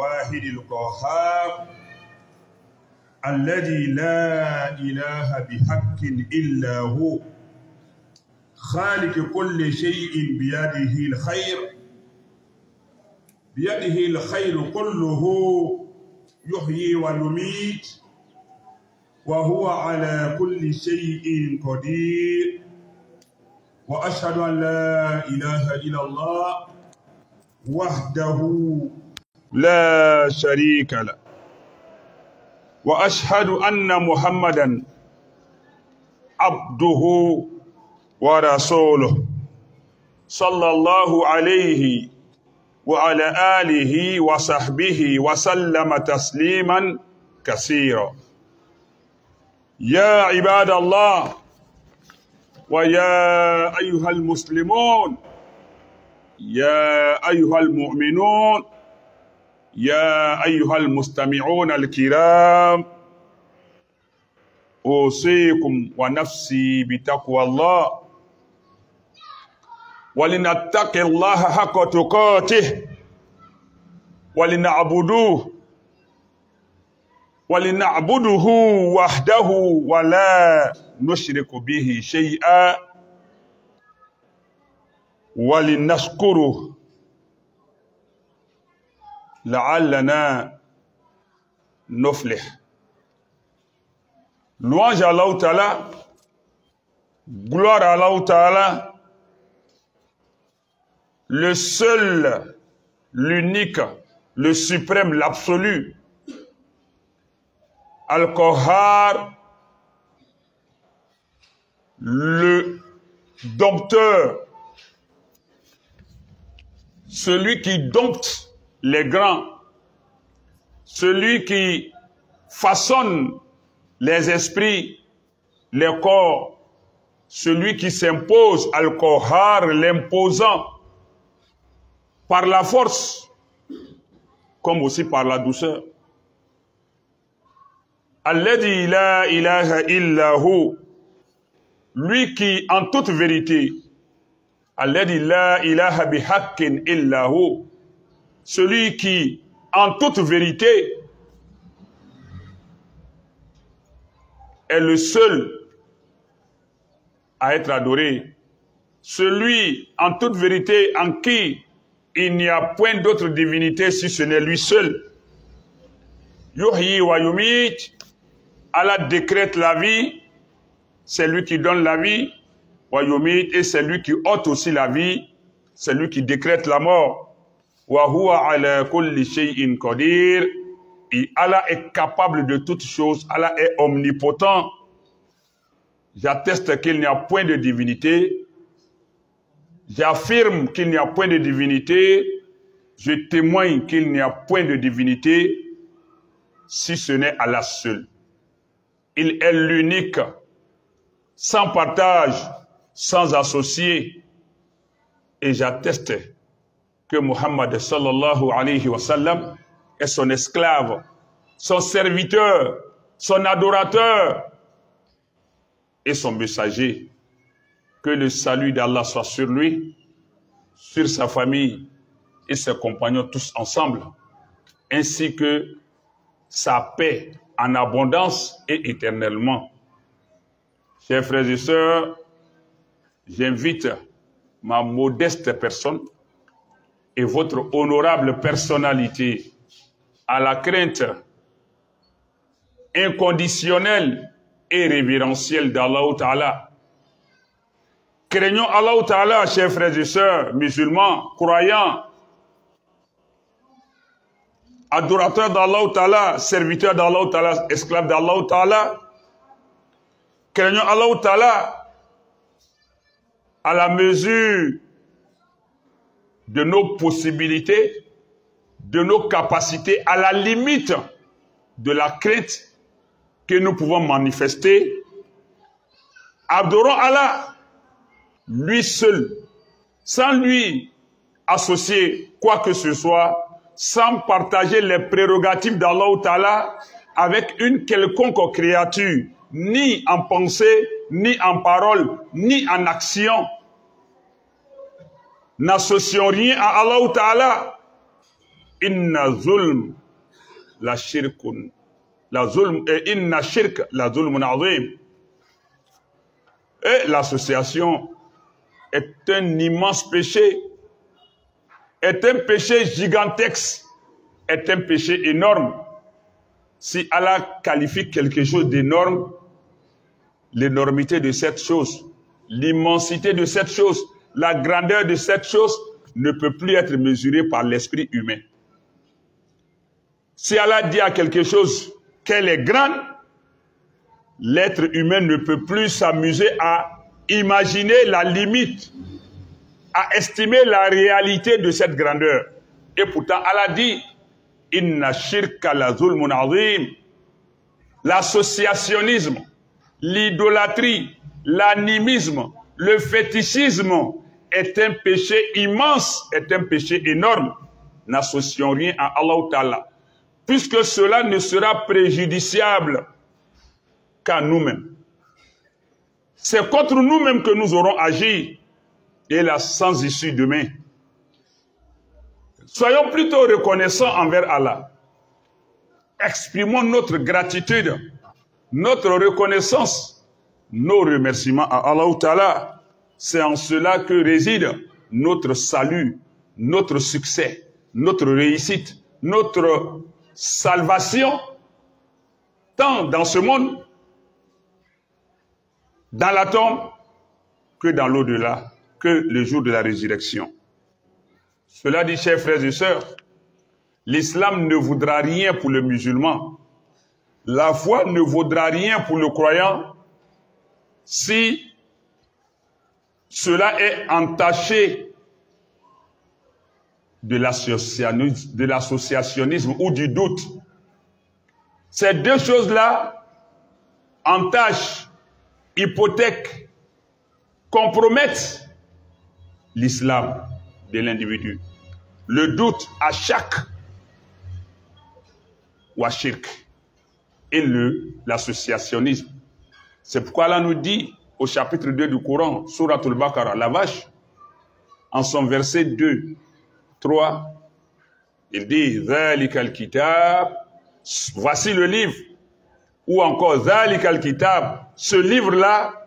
الواحد القهار الذي لا إله بحق إلا هو خالق كل شيء بيده الخير كله يحيي ويميت وهو على كل شيء قدير وأشهد أن لا إله إلا الله وحده لا شريك له وأشهد أن محمدا عبده ورسوله صلى الله عليه وعلى آله وصحبه وسلم تسليما كثيرا. يا عباد الله ويا أيها المسلمون يا أيها المؤمنون يا أيها المستمعون الكرام، أوصيكم ونفسي بتقوى الله، ولنتقي الله حق تقاته ولنعبده وحده ولا نشرك به شيئا ولنشكره لعلنا نفلح. Louange à Allah Ta'ala, gloire à Allah Ta'ala, le seul, l'unique, le suprême, l'absolu, Al-Qahhar, le dompteur, celui qui dompte les grands, celui qui façonne les esprits, les corps, celui qui s'impose, Al-Qahhar, l'imposant, par la force, comme aussi par la douceur. Alladhi la ilaha illa hu, lui qui, en toute vérité, Alladhi la ilaha bihaqqin illa hu, celui qui, en toute vérité, est le seul à être adoré, celui, en toute vérité, en qui il n'y a point d'autre divinité si ce n'est lui seul. Yuhyi wa yumit, Allah décrète la vie, c'est lui qui donne la vie, wa yumit, et c'est lui qui ôte aussi la vie, c'est lui qui décrète la mort. Wa huwa ala kulli shay'in qadir, et Allah est capable de toutes choses, Allah est omnipotent. J'atteste qu'il n'y a point de divinité, j'affirme qu'il n'y a point de divinité, je témoigne qu'il n'y a point de divinité, si ce n'est Allah seul. Il est l'unique, sans partage, sans associé. Et j'atteste que Muhammad sallallahu alayhi wa sallam est son esclave, son serviteur, son adorateur et son messager. Que le salut d'Allah soit sur lui, sur sa famille et ses compagnons tous ensemble, ainsi que sa paix en abondance et éternellement. Chers frères et sœurs, j'invite ma modeste personne et votre honorable personnalité à la crainte inconditionnelle et révérentielle d'Allah Ta'ala. Craignons Allah Ta'ala, chers frères et sœurs, musulmans, croyants, adorateurs d'Allah Ta'ala, serviteurs d'Allah Ta'ala, esclaves d'Allah Ta'ala. Craignons Allah Ta'ala à la mesure de nos possibilités, de nos capacités, à la limite de la crainte que nous pouvons manifester. Adorons Allah, lui seul, sans lui associer quoi que ce soit, sans partager les prérogatives d'Allah Ta'ala avec une quelconque créature, ni en pensée, ni en parole, ni en action. N'associons rien à Allah Ta'ala. Inna zulm la shirkun. La zulm et inna shirk la zulmun azim. Et l'association est un immense péché, est un péché gigantesque, est un péché énorme. Si Allah qualifie quelque chose d'énorme, l'énormité de cette chose, l'immensité de cette chose, la grandeur de cette chose ne peut plus être mesurée par l'esprit humain. Si Allah dit à quelque chose qu'elle est grande, l'être humain ne peut plus s'amuser à imaginer la limite, à estimer la réalité de cette grandeur. Et pourtant, Allah dit, Inna shirka la zulmun azim. L'associationnisme, l'idolâtrie, l'animisme, le fétichisme est un péché immense, est un péché énorme. N'associons rien à Allah Ta'ala, puisque cela ne sera préjudiciable qu'à nous-mêmes. C'est contre nous-mêmes que nous aurons agi, et là sans issue demain. Soyons plutôt reconnaissants envers Allah. Exprimons notre gratitude, notre reconnaissance, nos remerciements à Allah Ta'ala. C'est en cela que réside notre salut, notre succès, notre réussite, notre salvation, tant dans ce monde, dans la tombe, que dans l'au-delà, que le jour de la résurrection. Cela dit, chers frères et sœurs, l'islam ne vaudra rien pour le musulman. La foi ne vaudra rien pour le croyant si cela est entaché de l'associationnisme ou du doute. Ces deux choses-là entachent, hypothèquent, compromettent l'islam de l'individu. Le doute à chaque ou à shirk et l'associationnisme. C'est pourquoi Allah nous dit au chapitre 2 du Coran, Surat al-Baqarah, la vache, en son verset 2, 3, il dit Zalika al-Kitab, voici le livre, ou encore Zalika al-Kitab, ce livre-là,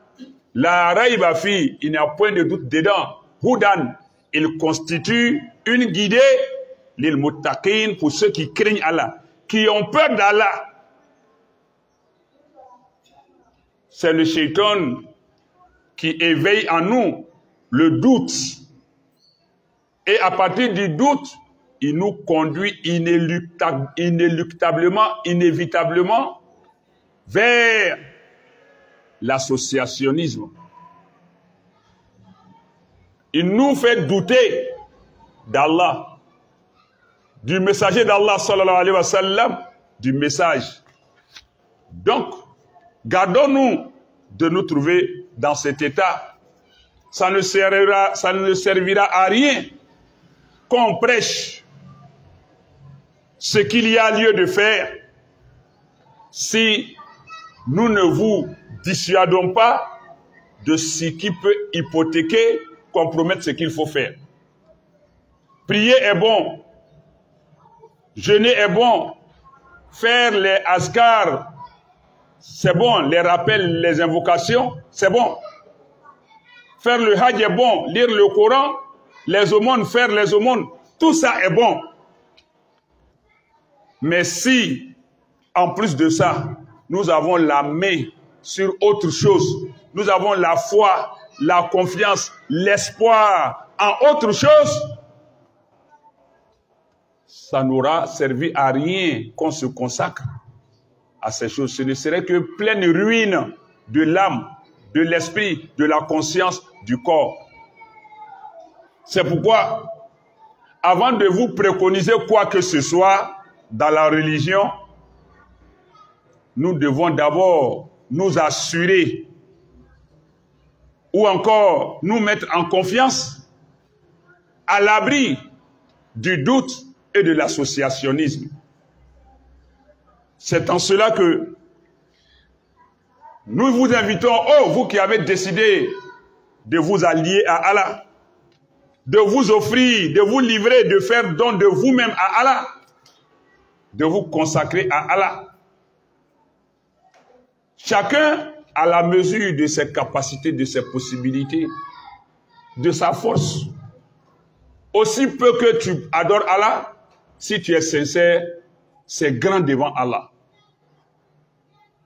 la rayba fi, il n'y a point de doute dedans, Hudan, il constitue une guidée lil muttaqin, pour ceux qui craignent Allah, qui ont peur d'Allah. C'est le shaitan qui éveille en nous le doute. Et à partir du doute, il nous conduit inéluctablement, inévitablement vers l'associationnisme. Il nous fait douter d'Allah, du messager d'Allah sallallahu alayhi wa sallam, du message. Donc, gardons-nous de nous trouver dans cet état. Ça ne servira à rien qu'on prêche ce qu'il y a lieu de faire si nous ne vous dissuadons pas de ce qui peut hypothéquer, compromettre ce qu'il faut faire. Prier est bon, jeûner est bon, faire les azkars, c'est bon, les rappels, les invocations, c'est bon. Faire le hajj est bon, lire le Coran, les aumônes, faire les aumônes, tout ça est bon. Mais si, en plus de ça, nous avons la main sur autre chose, nous avons la foi, la confiance, l'espoir en autre chose, ça n'aura servi à rien qu'on se consacre à ces choses. Ce ne serait que pleine ruine de l'âme, de l'esprit, de la conscience, du corps. C'est pourquoi, avant de vous préconiser quoi que ce soit dans la religion, nous devons d'abord nous assurer ou encore nous mettre en confiance à l'abri du doute et de l'associationnisme. C'est en cela que nous vous invitons, oh, vous qui avez décidé de vous allier à Allah, de vous offrir, de vous livrer, de faire don de vous-même à Allah, de vous consacrer à Allah. Chacun à la mesure de ses capacités, de ses possibilités, de sa force. Aussi peu que tu adores Allah, si tu es sincère, c'est grand devant Allah.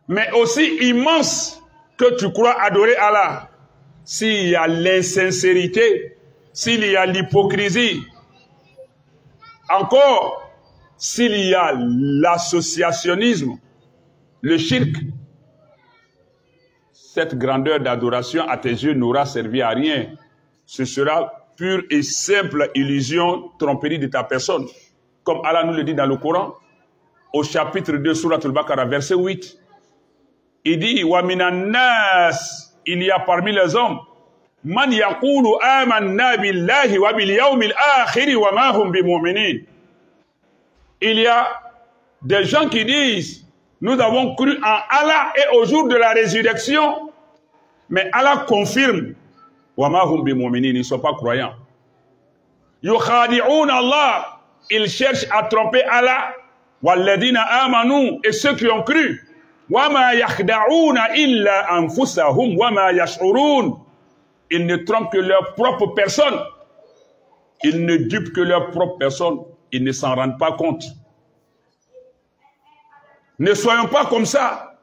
Mais aussi immense que tu crois adorer Allah, s'il y a l'insincérité, s'il y a l'hypocrisie, encore s'il y a l'associationnisme, le shirk, cette grandeur d'adoration à tes yeux n'aura servi à rien. Ce sera pure et simple illusion, tromperie de ta personne. Comme Allah nous le dit dans le Coran, au chapitre 2, Surat al-Baqarah, verset 8. Il dit, wa minan nas, il y a parmi les hommes, man yaqulu amanna billahi wa bil yawmil akhir wa ma hum bimu'minin. Il y a des gens qui disent, nous avons cru en Allah et au jour de la résurrection, mais Allah confirme, wa ma hum bimu'minin, ils ne sont pas croyants. Yukhadi'un Allah, ils cherchent à tromper Allah, walladina amanu, et ceux qui ont cru. وَمَا يَخْدَعُونَ إِلَّا أَنفُسَهُمْ وَمَا يَشْعُرُونَ. Ils ne trompent que leur propre personne. Ils ne dupent que leur propre personne. Ils ne s'en rendent pas compte. Ne soyons pas comme ça.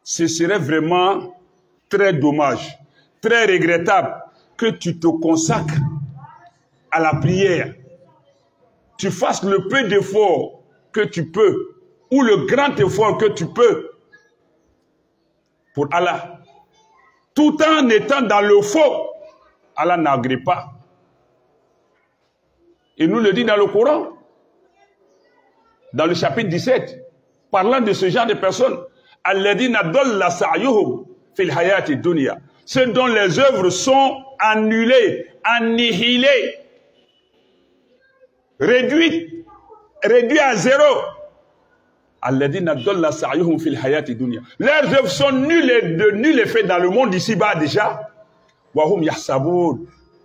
Ce serait vraiment très dommage, très regrettable que tu te consacres à la prière. Tu fasses le peu d'efforts que tu peux, ou le grand effort que tu peux, pour Allah, tout en étant dans le faux. Allah n'agrée pas. Il nous le dit dans le Coran, dans le chapitre 17, parlant de ce genre de personnes, alladhina dalla sa'yuhum fil hayati dunya, ceux dont les œuvres sont annulées, annihilées, réduites à zéro. Leurs œuvres sont nulles et de nul effet dans le monde ici-bas déjà.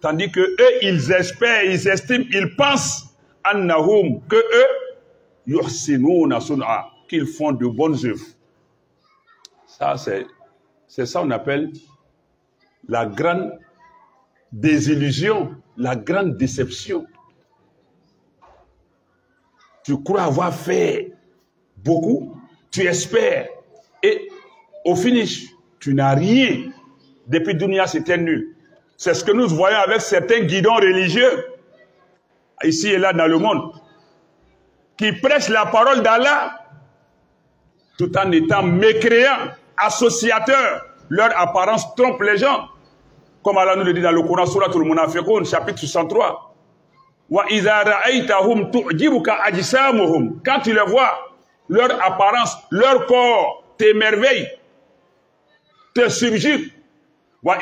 Tandis que eux, ils espèrent, ils estiment, ils pensent que eux, qu'ils font de bonnes œuvres. Ça, c'est ça qu'on appelle la grande désillusion, la grande déception. Tu crois avoir fait beaucoup, tu espères, et au finish, tu n'as rien. Depuis Dunia, c'était nul. C'est ce que nous voyons avec certains guidons religieux, ici et là dans le monde, qui prêchent la parole d'Allah, tout en étant mécréants, associateurs. Leur apparence trompe les gens. Comme Allah nous le dit dans le Coran, Surat al-Munafiqun, chapitre 63. Wa idha ra'aytahum tu'jibuka ajsamuhum. Quand tu les vois, leur apparence, leur corps t'émerveille, te subjugue. Quand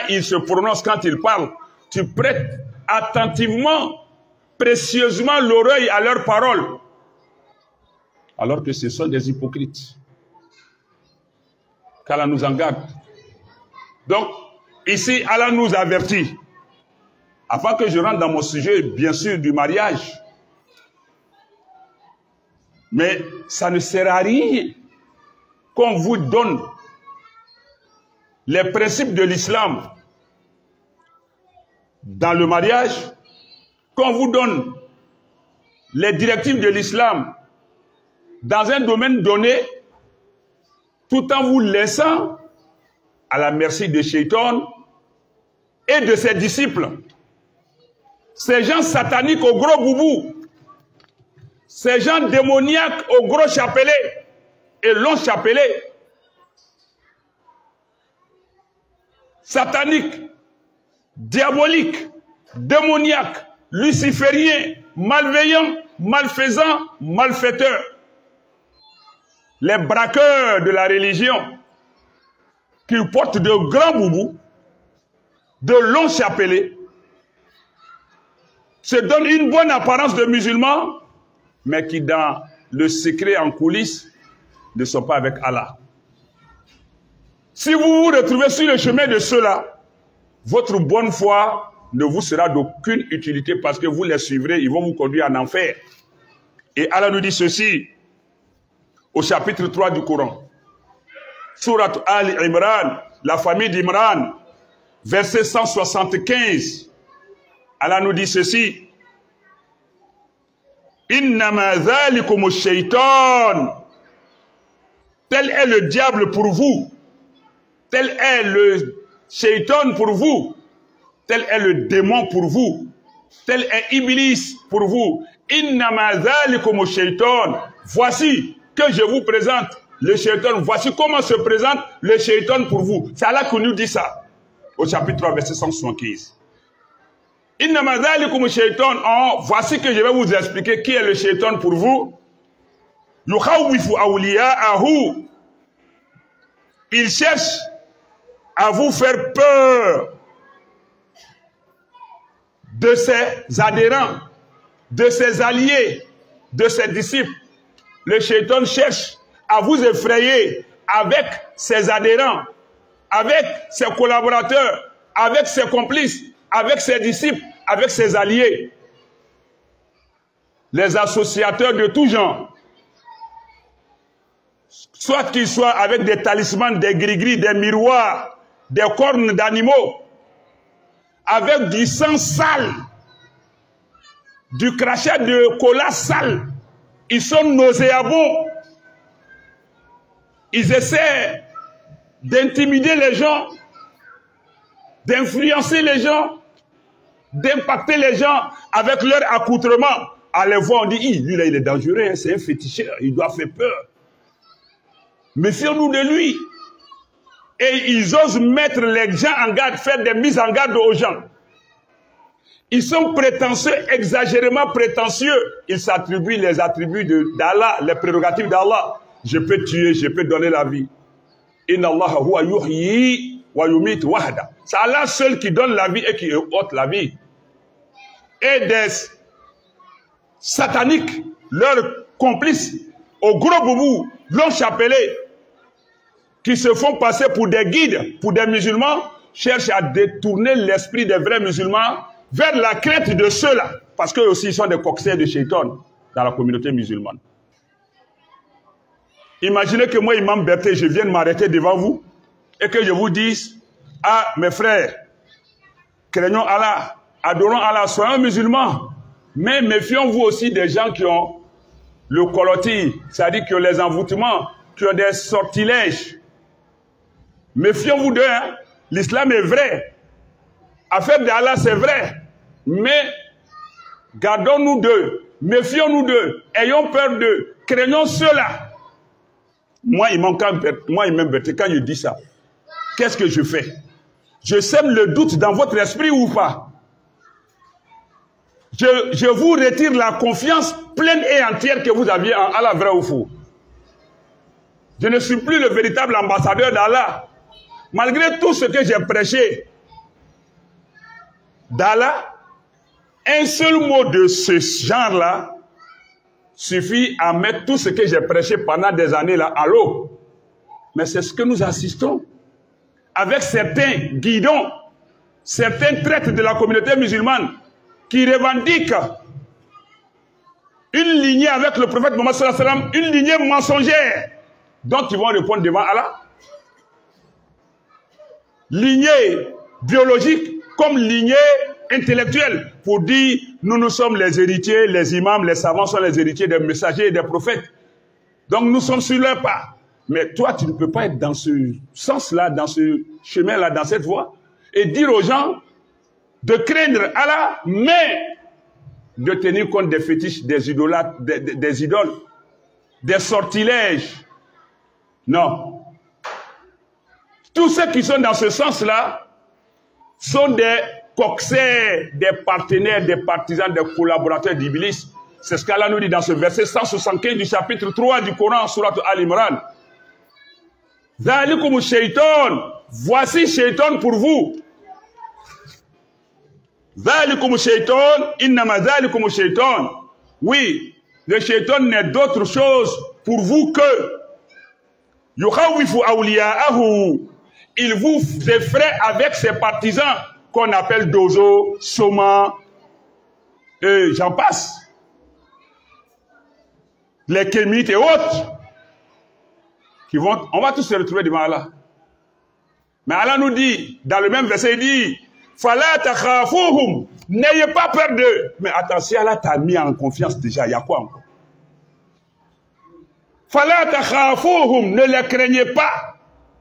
ils se prononcent, quand ils parlent, tu prêtes attentivement, précieusement l'oreille à leurs paroles. Alors que ce sont des hypocrites. Qu'Allah nous en garde. Donc, ici, Allah nous avertit. Afin que je rentre dans mon sujet, bien sûr, du mariage. Mais ça ne sert à rien qu'on vous donne les principes de l'islam dans le mariage, qu'on vous donne les directives de l'islam dans un domaine donné, tout en vous laissant à la merci de Shaitan et de ses disciples. Ces gens sataniques au gros boubou, ces gens démoniaques au gros chapelet et long chapelet, sataniques, diaboliques, démoniaques, lucifériens, malveillants, malfaisants, malfaiteurs, les braqueurs de la religion qui portent de grands boubous, de longs chapelets, se donnent une bonne apparence de musulmans, mais qui dans le secret en coulisses ne sont pas avec Allah. Si vous vous retrouvez sur le chemin de ceux-là, votre bonne foi ne vous sera d'aucune utilité parce que vous les suivrez, ils vont vous conduire en enfer. Et Allah nous dit ceci au chapitre 3 du Coran. Surat Al-Imran, la famille d'Imran, verset 175. Allah nous dit ceci. Innama dhalikum ash-shaytan. Tel est le diable pour vous. Tel est le shaytan pour vous. Tel est le démon pour vous. Tel est Iblis pour vous. Innama dhalikum ash-shaytan. Voici que je vous présente le shaytan. Voici comment se présente le shaytan pour vous. C'est Allah qui nous dit ça. Au chapitre 3, verset 175. Innama dhalikum ash-shaytan. Voici que je vais vous expliquer qui est le shaytan pour vous. Yukhawwifu awliya'ahu. Il cherche à vous faire peur de ses adhérents, de ses alliés, de ses disciples. Le shaitan cherche à vous effrayer avec ses adhérents, avec ses collaborateurs, avec ses complices, avec ses disciples, avec ses alliés. Les associateurs de tout genre. Soit qu'ils soient avec des talismans, des gris-gris, des miroirs, des cornes d'animaux, avec du sang sale, du crachat de cola sale. Ils sont nauséabonds. Ils essaient d'intimider les gens, d'influencer les gens, d'impacter les gens avec leur accoutrement. À les voir, on dit, lui là, il est dangereux, hein, c'est un féticheur, il doit faire peur. Méfions-nous de lui. Et ils osent mettre les gens en garde, faire des mises en garde aux gens. Ils sont prétentieux, exagérément prétentieux. Ils s'attribuent les attributs d'Allah, les prérogatives d'Allah. Je peux tuer, je peux donner la vie. Inna Allah huwa yuhyi wa yumit wahda. C'est Allah seul qui donne la vie et qui ôte la vie. Et des sataniques, leurs complices, au gros boubou, l'ont chapelé, qui se font passer pour des guides, pour des musulmans, cherchent à détourner l'esprit des vrais musulmans vers la crainte de ceux-là. Parce qu'eux aussi, ils sont des coxers de shaitan dans la communauté musulmane. Imaginez que moi, Imam Berté, je vienne m'arrêter devant vous et que je vous dise, ah, mes frères, craignons Allah, adorons Allah, soyons musulmans, mais méfions-vous aussi des gens qui ont le coloti, c'est-à-dire qui ont les envoûtements, qui ont des sortilèges. Méfions-vous d'eux, hein? L'islam est vrai. Affaire d'Allah, c'est vrai. Mais gardons-nous d'eux, méfions-nous d'eux, ayons peur d'eux, craignons ceux-là. Moi, Imam Berté, quand je dis ça, qu'est-ce que je fais? Je sème le doute dans votre esprit ou pas? Je vous retire la confiance pleine et entière que vous aviez en Allah, vrai ou faux. Je ne suis plus le véritable ambassadeur d'Allah. Malgré tout ce que j'ai prêché d'Allah, un seul mot de ce genre-là suffit à mettre tout ce que j'ai prêché pendant des années là à l'eau. Mais c'est ce que nous assistons. Avec certains guidons, certains traîtres de la communauté musulmane qui revendiquent une lignée avec le prophète Mohammed sallallahu alayhi wa sallam, une lignée mensongère, dont ils vont répondre devant Allah. Lignée biologique comme lignée intellectuelle, pour dire nous sommes les héritiers, les imams, les savants sont les héritiers des messagers et des prophètes. Donc nous sommes sur leur pas. Mais toi, tu ne peux pas être dans ce sens-là, dans ce chemin-là, dans cette voie, et dire aux gens de craindre Allah, mais de tenir compte des fétiches, des idolâtres, des idoles, des sortilèges. Non. Tous ceux qui sont dans ce sens-là sont des coxers, des partenaires, des partisans, des collaborateurs d'Iblis. C'est ce qu'Allah nous dit dans ce verset 175 du chapitre 3 du Coran, surat Al-Imran. Zalikum shaitan, voici shaitan pour vous. Zalikum shaitan, innama zalikum shaitan. Oui, le shaitan n'est d'autre chose pour vous que yukhawwifu awliya'ahu. Il vous effraie avec ses partisans, qu'on appelle Dozo, Soma, et j'en passe. Les Kémites et autres, qui vont, on va tous se retrouver devant Allah. Mais Allah nous dit, dans le même verset, il dit, Fala takhafouhum, n'ayez pas peur d'eux. Mais attention, Allah t'a mis en confiance déjà, il y a quoi encore? Fala takhafouhum, ne les craignez pas,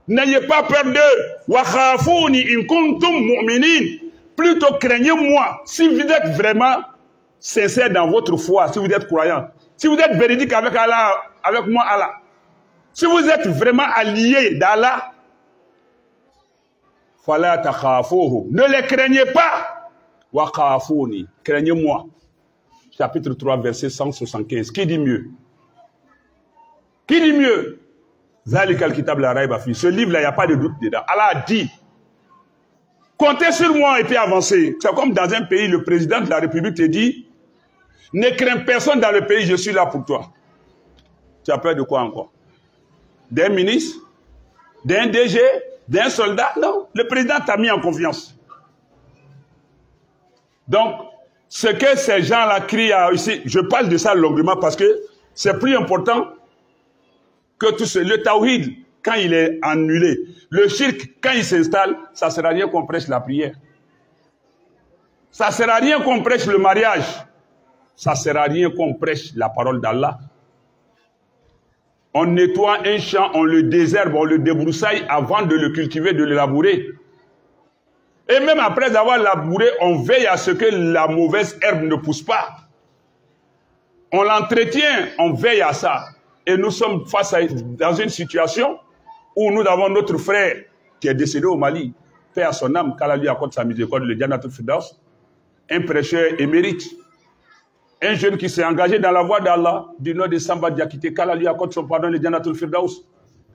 n'ayez pas peur d'eux. Wa khafouni in kuntum mu'minin, plutôt craignez-moi, si vous êtes vraiment sincère dans votre foi, si vous êtes croyant, si vous êtes véridique avec Allah, avec moi Allah, si vous êtes vraiment allié d'Allah, Fala takhafouhum, ne les craignez pas. Wa khafouni, craignez-moi. Chapitre 3, verset 175. Qui dit mieux? Qui dit mieux? Zalikal kitab la rayba fi. Ce livre-là, il n'y a pas de doute dedans. Allah a dit, comptez sur moi et puis avancez. C'est comme dans un pays, le président de la République te dit, ne crains personne dans le pays, je suis là pour toi. Tu as peur de quoi encore? D'un ministre? D'un DG? D'un soldat? Non, le président t'a mis en confiance. Donc, ce que ces gens-là crient ici, je parle de ça longuement parce que c'est plus important que tout ce. Le tawhid, quand il est annulé, le shirk, quand il s'installe, ça ne sert à rien qu'on prêche la prière. Ça ne sert à rien qu'on prêche le mariage. Ça ne sert à rien qu'on prêche la parole d'Allah. On nettoie un champ, on le désherbe, on le débroussaille avant de le cultiver, de le labourer. Et même après avoir labouré, on veille à ce que la mauvaise herbe ne pousse pas. On l'entretient, on veille à ça. Et nous sommes dans une situation où nous avons notre frère qui est décédé au Mali, paix à son âme, qu'Allah lui accorde sa miséricorde, le Jannatul Firdaus, un prêcheur émérite. Un jeune qui s'est engagé dans la voie d'Allah, du nom de Samba Diakité, qu'Allah lui accorde son pardon, le Jannatul Firdaus.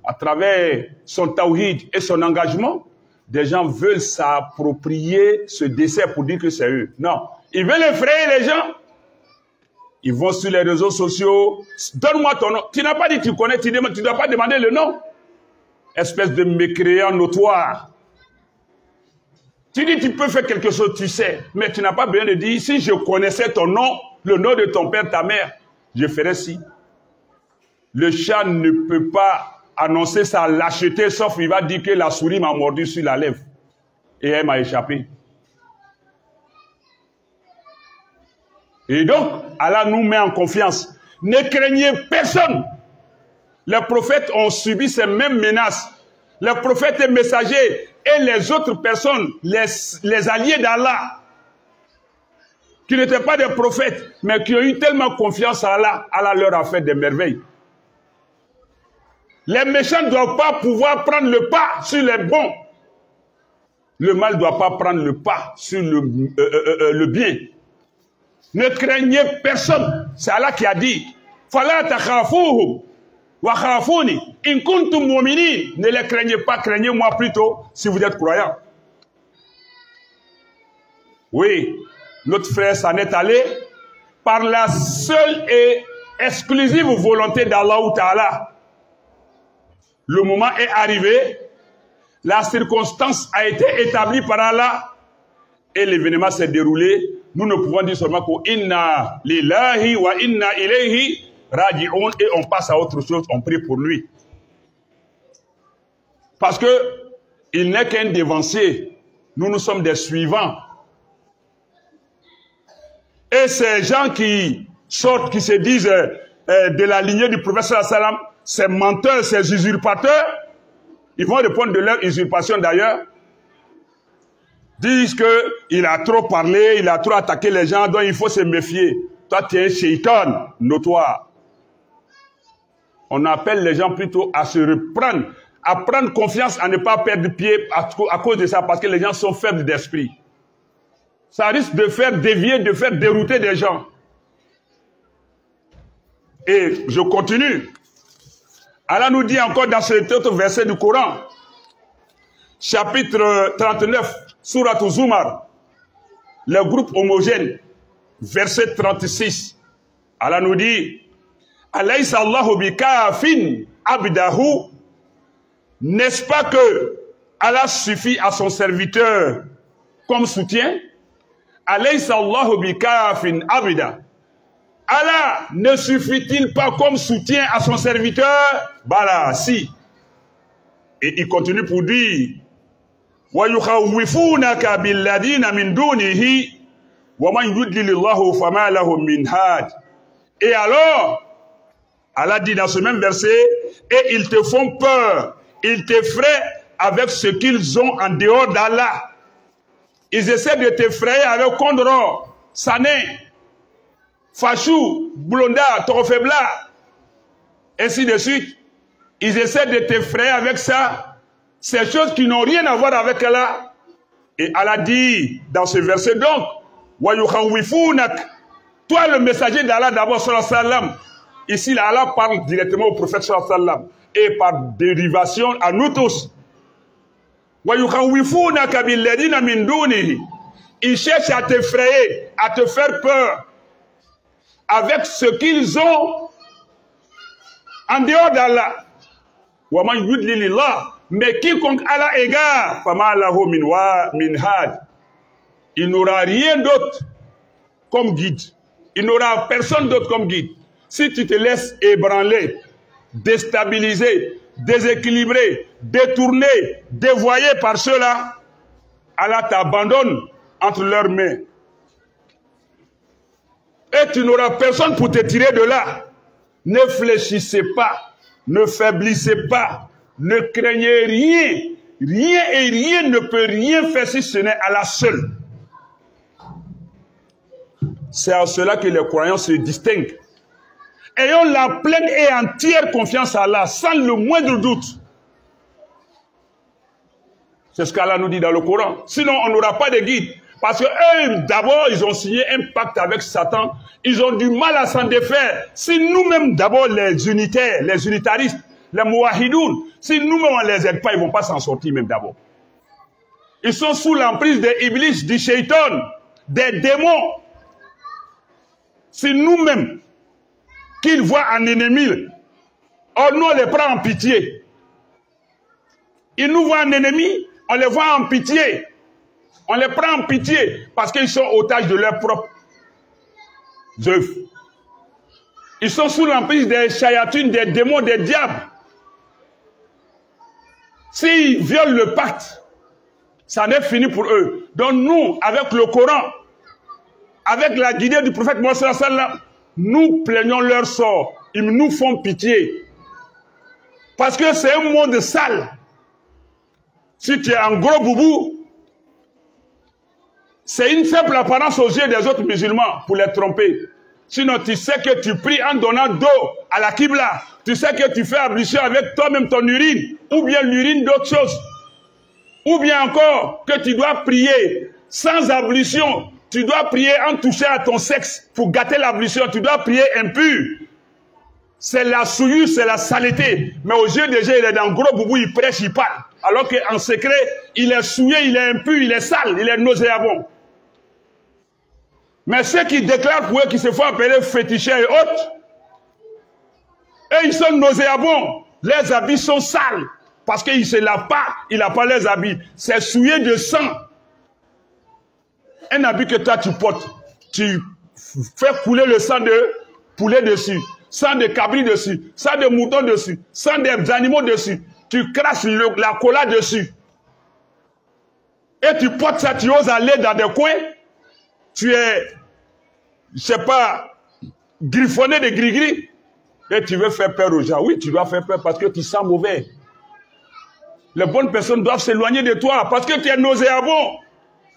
À travers son tawhid et son engagement, des gens veulent s'approprier ce décès pour dire que c'est eux. Non, ils veulent effrayer les gens. Ils vont sur les réseaux sociaux. Donne-moi ton nom. Tu n'as pas dit que tu connais, tu ne dois pas demander le nom. Espèce de mécréant notoire. Tu dis tu peux faire quelque chose, tu sais, mais tu n'as pas besoin de dire si je connaissais ton nom, le nom de ton père, ta mère, je ferais si. Le chat ne peut pas annoncer sa lâcheté, sauf il va dire que la souris m'a mordu sur la lèvre et elle m'a échappé. Et donc, Allah nous met en confiance. Ne craignez personne. Les prophètes ont subi ces mêmes menaces. Les prophètes et messagers et les autres personnes, les alliés d'Allah, qui n'étaient pas des prophètes, mais qui ont eu tellement confiance à Allah, Allah leur a fait des merveilles. Les méchants ne doivent pas pouvoir prendre le pas sur les bons. Le mal ne doit pas prendre le pas sur le bien. Ne craignez personne. C'est Allah qui a dit, Fala takhafouhum wa khafouni in kuntum mu'minin. Ne les craignez pas, craignez-moi plutôt si vous êtes croyants. Oui, notre frère s'en est allé par la seule et exclusive volonté d'Allah ou Ta'ala. Le moment est arrivé, la circonstance a été établie par Allah et l'événement s'est déroulé. Nous ne pouvons dire seulement que inna lillahi wa inna ilayhi raji'un et on passe à autre chose, on prie pour lui. Parce que il n'est qu'un dévancier, nous sommes des suivants. Et ces gens qui sortent, qui se disent de la lignée du prophète sallallahu alayhi wa sallam, ces menteurs, ces usurpateurs, ils vont répondre de leur usurpation d'ailleurs, disent qu'il a trop parlé, il a trop attaqué les gens, donc il faut se méfier. Toi, tu es un shaitan notoire. On appelle les gens plutôt à se reprendre, à prendre confiance, à ne pas perdre pied à cause de ça, parce que les gens sont faibles d'esprit. Ça risque de faire dévier, de faire dérouter des gens. Et je continue. Allah nous dit encore dans cet autre verset du Coran, chapitre 39, Surat Zumar, le groupe homogène, verset 36. Allah nous dit, Alaysa Allahu bikafin abdahu, n'est-ce pas que Allah suffit à son serviteur comme soutien. Alaysa Allahu bikafin abida. Allah ne suffit-il pas comme soutien à son serviteur? Bala, si. Et il continue pour dire wa yukhawifunaka billadina min dunihi wa man yudlilillahu fama lahu min had. Et alors, Allah dit dans ce même verset, et ils te font peur, ils t'effraient avec ce qu'ils ont en dehors d'Allah. Ils essaient de t'effrayer avec Kondro, Sané, Fachou, Blonda, Torofebla, ainsi de suite. Ils essaient de t'effrayer avec ça. Ces choses qui n'ont rien à voir avec Allah. Et Allah dit dans ce verset donc, wa yukhawifunak. Toi le messager d'Allah d'abord sallallahu alayhi wa sallam. Ici là, Allah parle directement au prophète sallallahu alayhi wa sallam. Et par dérivation à nous tous. Wa yukhawifunaka billadina min dunihi. Ils cherchent à t'effrayer, à te faire peur avec ce qu'ils ont en dehors d'Allah. Wa man yudlilillah. Mais quiconque Allah égare, fama lahu min had. Il n'aura rien d'autre comme guide. Il n'aura personne d'autre comme guide. Si tu te laisses ébranler, déstabiliser, déséquilibrer, détourner, dévoyer par ceux-là, Allah t'abandonne entre leurs mains. Et tu n'auras personne pour te tirer de là. Ne fléchissez pas, ne faiblissez pas, ne craignez rien. Rien et rien ne peut rien faire si ce n'est Allah seul. C'est à cela que les croyants se distinguent. Ayons la pleine et entière confiance à Allah, sans le moindre doute. C'est ce qu'Allah nous dit dans le Coran. Sinon, on n'aura pas de guide. Parce que eux, d'abord, ils ont signé un pacte avec Satan. Ils ont du mal à s'en défaire. Si nous-mêmes, d'abord, les unitaires, les unitaristes, les mouahidoun, si nous-mêmes, on ne les aide pas, ils ne vont pas s'en sortir même d'abord. Ils sont sous l'emprise des iblis, du shaitan, des démons. Si nous-mêmes, qu'ils voient un ennemi, or nous, on les prend en pitié. Ils nous voient un ennemi, on les voit en pitié. On les prend en pitié parce qu'ils sont otages de leurs propres œuvres. Ils sont sous l'emprise des chayatines, des démons, des diables. S'ils violent le pacte, ça n'est fini pour eux. Donc nous, avec le Coran, avec la guidée du prophète Mohammed sallallahu alayhi wa sallam, nous plaignons leur sort. Ils nous font pitié. Parce que c'est un monde sale. Si tu es un gros boubou, c'est une simple apparence aux yeux des autres musulmans pour les tromper. Sinon, tu sais que tu pries en donnant d'eau à la Qibla. Tu sais que tu fais ablution avec toi-même ton urine, ou bien l'urine d'autres choses. Ou bien encore que tu dois prier sans ablution. Tu dois prier en touchant à ton sexe pour gâter l'ablution. Tu dois prier impur. C'est la souillure, c'est la saleté. Mais aux yeux des gens, il est dans le gros boubou, il prêche, il parle. Alors qu'en secret, il est souillé, il est impur, il est sale, il est nauséabond. Mais ceux qui déclarent pour eux qui se font appeler féticheurs et autres, eux, ils sont nauséabonds. Les habits sont sales. Parce qu'ils ne se lavent pas, il n'a pas les habits. C'est souillé de sang. Un habit que toi tu portes, tu fais couler le sang de poulet dessus, sang de cabri dessus, sang de mouton dessus, sang des animaux dessus. Tu craches la cola dessus. Et tu portes ça, tu oses aller dans des coins. Tu es, je sais pas, griffonné de gris-gris. Et tu veux faire peur aux gens. Oui, tu dois faire peur parce que tu sens mauvais. Les bonnes personnes doivent s'éloigner de toi parce que tu es nauséabond.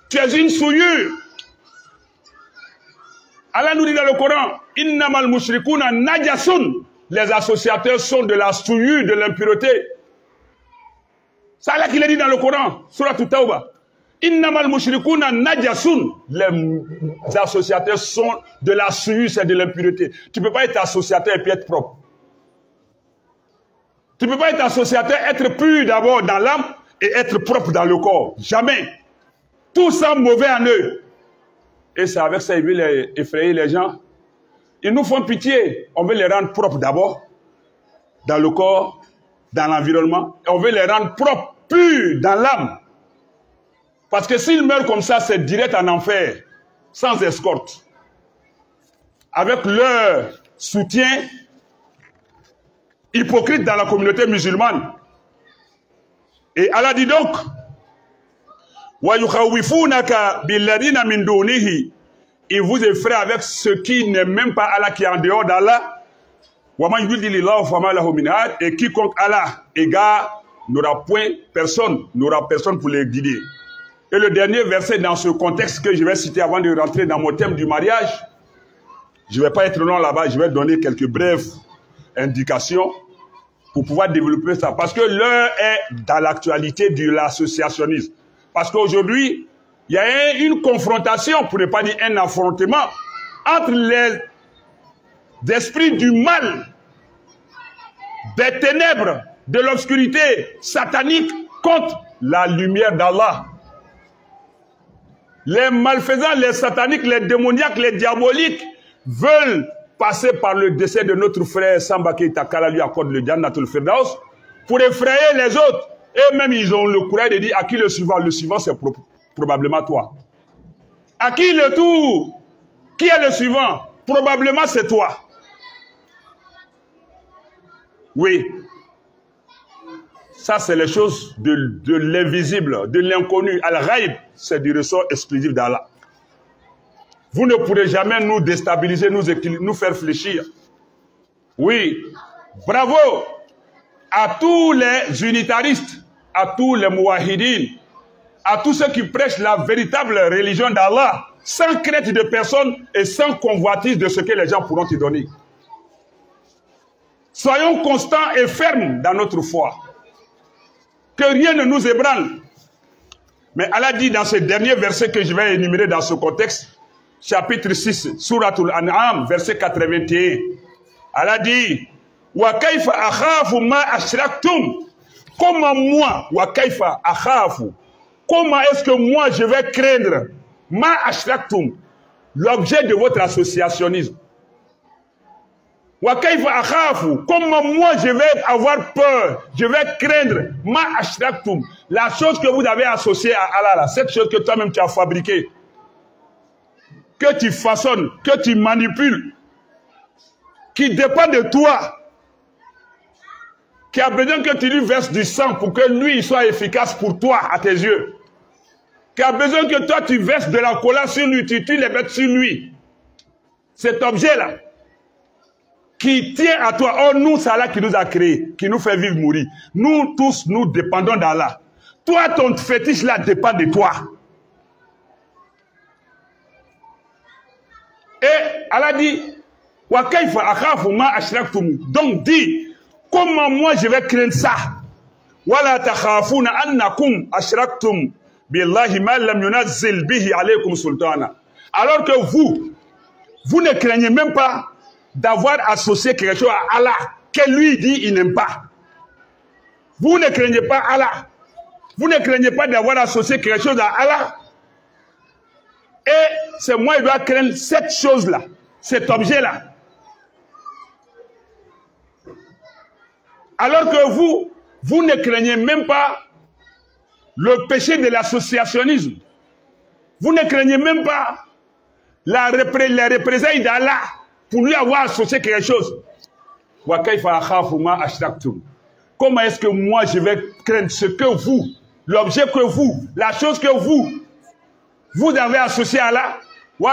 Tu es une souillure. Allah nous dit dans le Coran, Innamal mushrikuna najasun. Les associateurs sont de la souillure, de l'impureté. C'est Allah qui l'a dit dans le Coran, Surah Tawbah. Innamal mushrikuna najasun. Les associateurs sont de la souillure, c'est de l'impureté. Tu ne peux pas être associateur et puis être propre. Tu ne peux pas être associateur, être pur d'abord dans l'âme et être propre dans le corps. Jamais. Tout ça mauvais en eux. Et c'est avec ça qu'ils veulent effrayer les gens. Ils nous font pitié. On veut les rendre propres d'abord, dans le corps, dans l'environnement. Et on veut les rendre propres, purs dans l'âme. Parce que s'ils meurent comme ça, c'est direct en enfer, sans escorte. Avec leur soutien hypocrite dans la communauté musulmane. Et Allah dit donc, il vous effraie avec ce qui n'est même pas Allah, qui est en dehors d'Allah. Et quiconque Allah égare n'aura personne pour les guider. Et le dernier verset dans ce contexte que je vais citer avant de rentrer dans mon thème du mariage, je ne vais pas être long là-bas, je vais donner quelques brèves indications pour pouvoir développer ça. Parce que l'heure est dans l'actualité de l'associationnisme. Parce qu'aujourd'hui, il y a une confrontation, pour ne pas dire un affrontement, entre les esprits du mal, des ténèbres, de l'obscurité satanique contre la lumière d'Allah. Les malfaisants, les sataniques, les démoniaques, les diaboliques veulent passer par le décès de notre frère Samba Keita qu'Allah lui accorde le Jannatul Firdaus pour effrayer les autres. Et même ils ont le courage de dire à qui le suivant? Le suivant, c'est probablement toi. À qui le tour? Qui est le suivant? Probablement c'est toi. Oui. Ça, c'est les choses de l'invisible, de l'inconnu. Al-Ghaib, c'est du ressort exclusif d'Allah. Vous ne pourrez jamais nous déstabiliser, nous faire fléchir. Oui, bravo à tous les unitaristes, à tous les mouahidines, à tous ceux qui prêchent la véritable religion d'Allah, sans crainte de personne et sans convoitise de ce que les gens pourront te donner. Soyons constants et fermes dans notre foi. Que rien ne nous ébranle. Mais Allah dit dans ce dernier verset que je vais énumérer dans ce contexte, chapitre 6, Suratul An'am, verset 81. Allah dit, wa kayfa akhafu ma ashraktum. Comment moi, wa kayfa akhafu, comment est-ce que moi je vais craindre ma ashraktum, l'objet de votre associationnisme. Wa kayfa akhafu, comment moi je vais avoir peur, je vais craindre ma ashraktum, la chose que vous avez associée à Allah, là, cette chose que toi-même tu as fabriquée, que tu façonnes, que tu manipules, qui dépend de toi, qui a besoin que tu lui verses du sang pour que lui il soit efficace pour toi à tes yeux, qui a besoin que toi tu verses de la cola sur lui, tu les bêtes sur lui. Cet objet-là, qui tient à toi, oh nous c'est Allah qui nous a créés, qui nous fait vivre, mourir. Nous tous, nous dépendons d'Allah. Toi, ton fétiche là dépend de toi. Et Allah dit, wa kayfa akhafu ma ashraktum. Donc dit, comment moi je vais craindre ça? Wala takhafuna annakum ashraktum billahi ma lam yunazzil bihi alaykum sultana. Alors que vous ne craignez même pas d'avoir associé quelque chose à Allah que lui dit il n'aime pas. Vous ne craignez pas Allah. Vous ne craignez pas d'avoir associé quelque chose à Allah. Et c'est moi qui dois craindre cette chose-là, cet objet-là. Alors que vous ne craignez même pas le péché de l'associationnisme. Vous ne craignez même pas les représailles d'Allah pour lui avoir associé quelque chose. Comment est-ce que moi je vais craindre ce que vous, l'objet que vous, la chose que vous avez associé à Allah? Et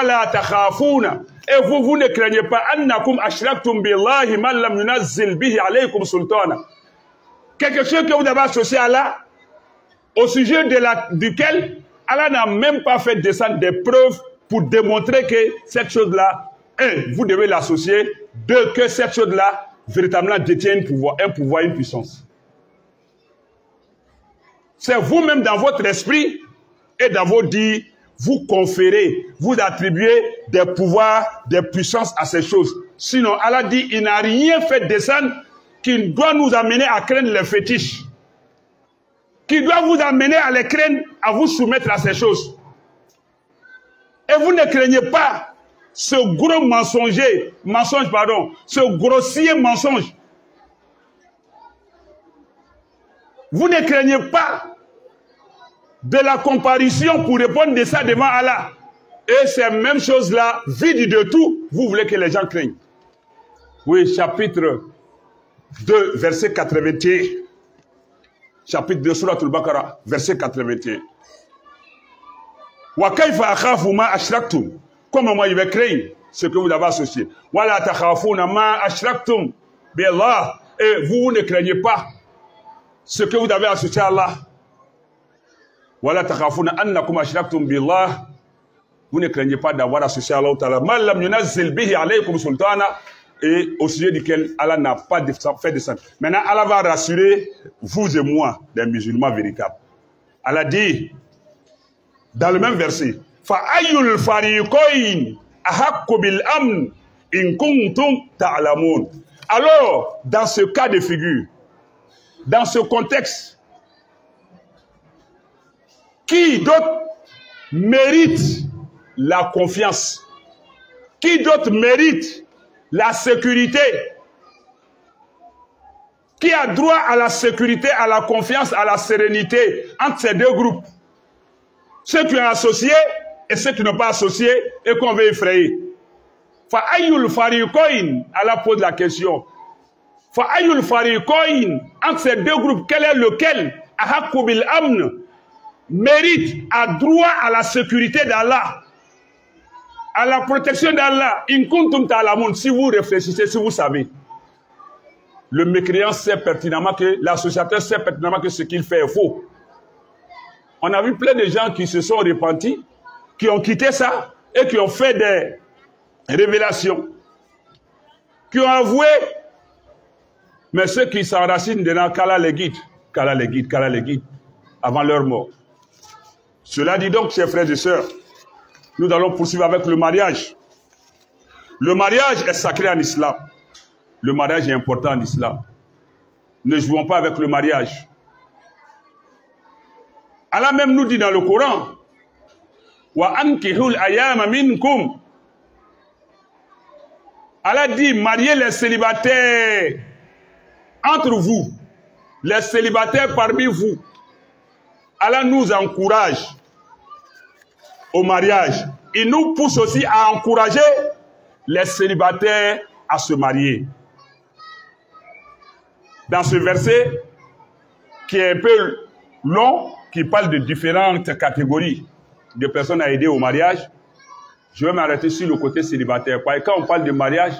vous ne craignez pas annakum ashraktum billahi man lam yunazzil bihi alaykum sultana. Quelque chose que vous avez associé à Allah, au sujet duquel Allah n'a même pas fait descendre des preuves pour démontrer que cette chose-là, un, vous devez l'associer, deux, que cette chose-là véritablement détient un pouvoir, une puissance. C'est vous-même dans votre esprit et dans vos dires, vous conférez, vous attribuez des pouvoirs, des puissances à ces choses. Sinon, Allah dit, il n'a rien fait descendre qui doit nous amener à craindre les fétiches, qui doit vous amener à les craindre, à vous soumettre à ces choses. Et vous ne craignez pas ce gros mensonge, ce grossier mensonge. Vous ne craignez pas de la comparution pour répondre de ça devant Allah. Et ces mêmes choses-là, vides de tout, vous voulez que les gens craignent. Oui, chapitre 2, verset 81. Chapitre 2, Surat al-Baqarah, verset 81. Wa kayfa akhafu ma ashraktum. Comment moi je vais craindre ce que vous avez associé. Wa la takhafuna ma ashraktum bi Allah. Et vous ne craignez pas ce que vous avez associé à Allah. Wa la takhafuna annakum ashraktum bi Allah. Vous ne craignez pas d'avoir associé à Allah Ta'ala. Ma lam yunazzil bihi alaykum sultana. Et au sujet duquel Allah n'a pas fait de ça. Maintenant, Allah va rassurer vous et moi, les musulmans véritables. Allah dit, dans le même verset, Fa'ayyul fariqayn ahaqqu bil amn in kuntum ta'lamun. Alors, dans ce cas de figure, dans ce contexte, qui d'autre mérite la confiance? Qui d'autre mérite la sécurité? Qui a droit à la sécurité, à la confiance, à la sérénité entre ces deux groupes? Ceux qui ont associé et ceux qui n'ont pas associé et qu'on veut effrayer. Fa'ayyul fariqayn, Allah pose la question. Fa'ayyul fariqayn, entre ces deux groupes, quel est lequel ahaqqu bil amn mérite, a droit à la sécurité d'Allah, à la protection d'Allah? In kuntum ta'lamun, si vous réfléchissez, si vous savez. Le mécréant sait pertinemment que, l'associateur sait pertinemment que ce qu'il fait est faux. On a vu plein de gens qui se sont repentis, qui ont quitté ça et qui ont fait des révélations, qui ont avoué, mais ceux qui s'enracinent dedans, qu'Allah les guide, qu'Allah les guide, qu'Allah les guide, avant leur mort. Cela dit donc, chers frères et sœurs, nous allons poursuivre avec le mariage. Le mariage est sacré en islam. Le mariage est important en islam. Ne jouons pas avec le mariage. Allah même nous dit dans le Coran, wa ankihul ayyama minkum. Allah dit, mariez les célibataires entre vous, les célibataires parmi vous. Allah nous encourage au mariage. Il nous pousse aussi à encourager les célibataires à se marier. Dans ce verset, qui est un peu long, qui parle de différentes catégories de personnes à aider au mariage, je vais m'arrêter sur le côté célibataire. Parce que quand on parle de mariage,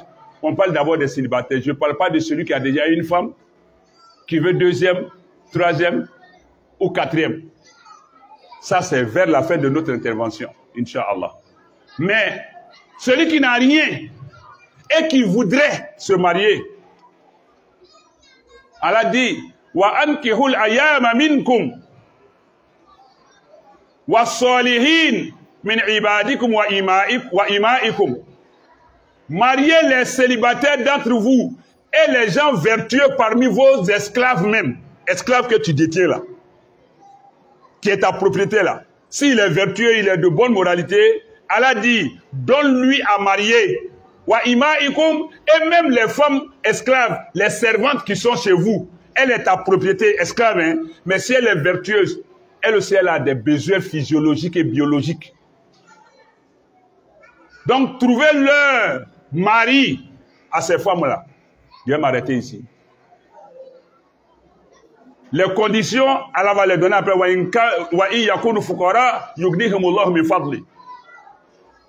on parle d'abord des célibataires. Je ne parle pas de celui qui a déjà une femme, qui veut deuxième, troisième ou quatrième. Ça, c'est vers la fin de notre intervention, Inch'Allah. Mais celui qui n'a rien et qui voudrait se marier, Allah dit, wa ankihul ayyama minkum wa salihin min ibadikum wa imaikum. Mariez les célibataires d'entre vous et les gens vertueux parmi vos esclaves même. Esclaves que tu détiens là, qui est ta propriété là. S'il est vertueux, il est de bonne moralité, Allah dit, donne-lui à marier. Wa imaikum, et même les femmes esclaves, les servantes qui sont chez vous, elle est ta propriété esclave, hein? Mais si elle est vertueuse, elle aussi elle a des besoins physiologiques et biologiques. Donc trouvez leur mari à ces femmes-là. Je vais m'arrêter ici. Les conditions, Allah va les donner après.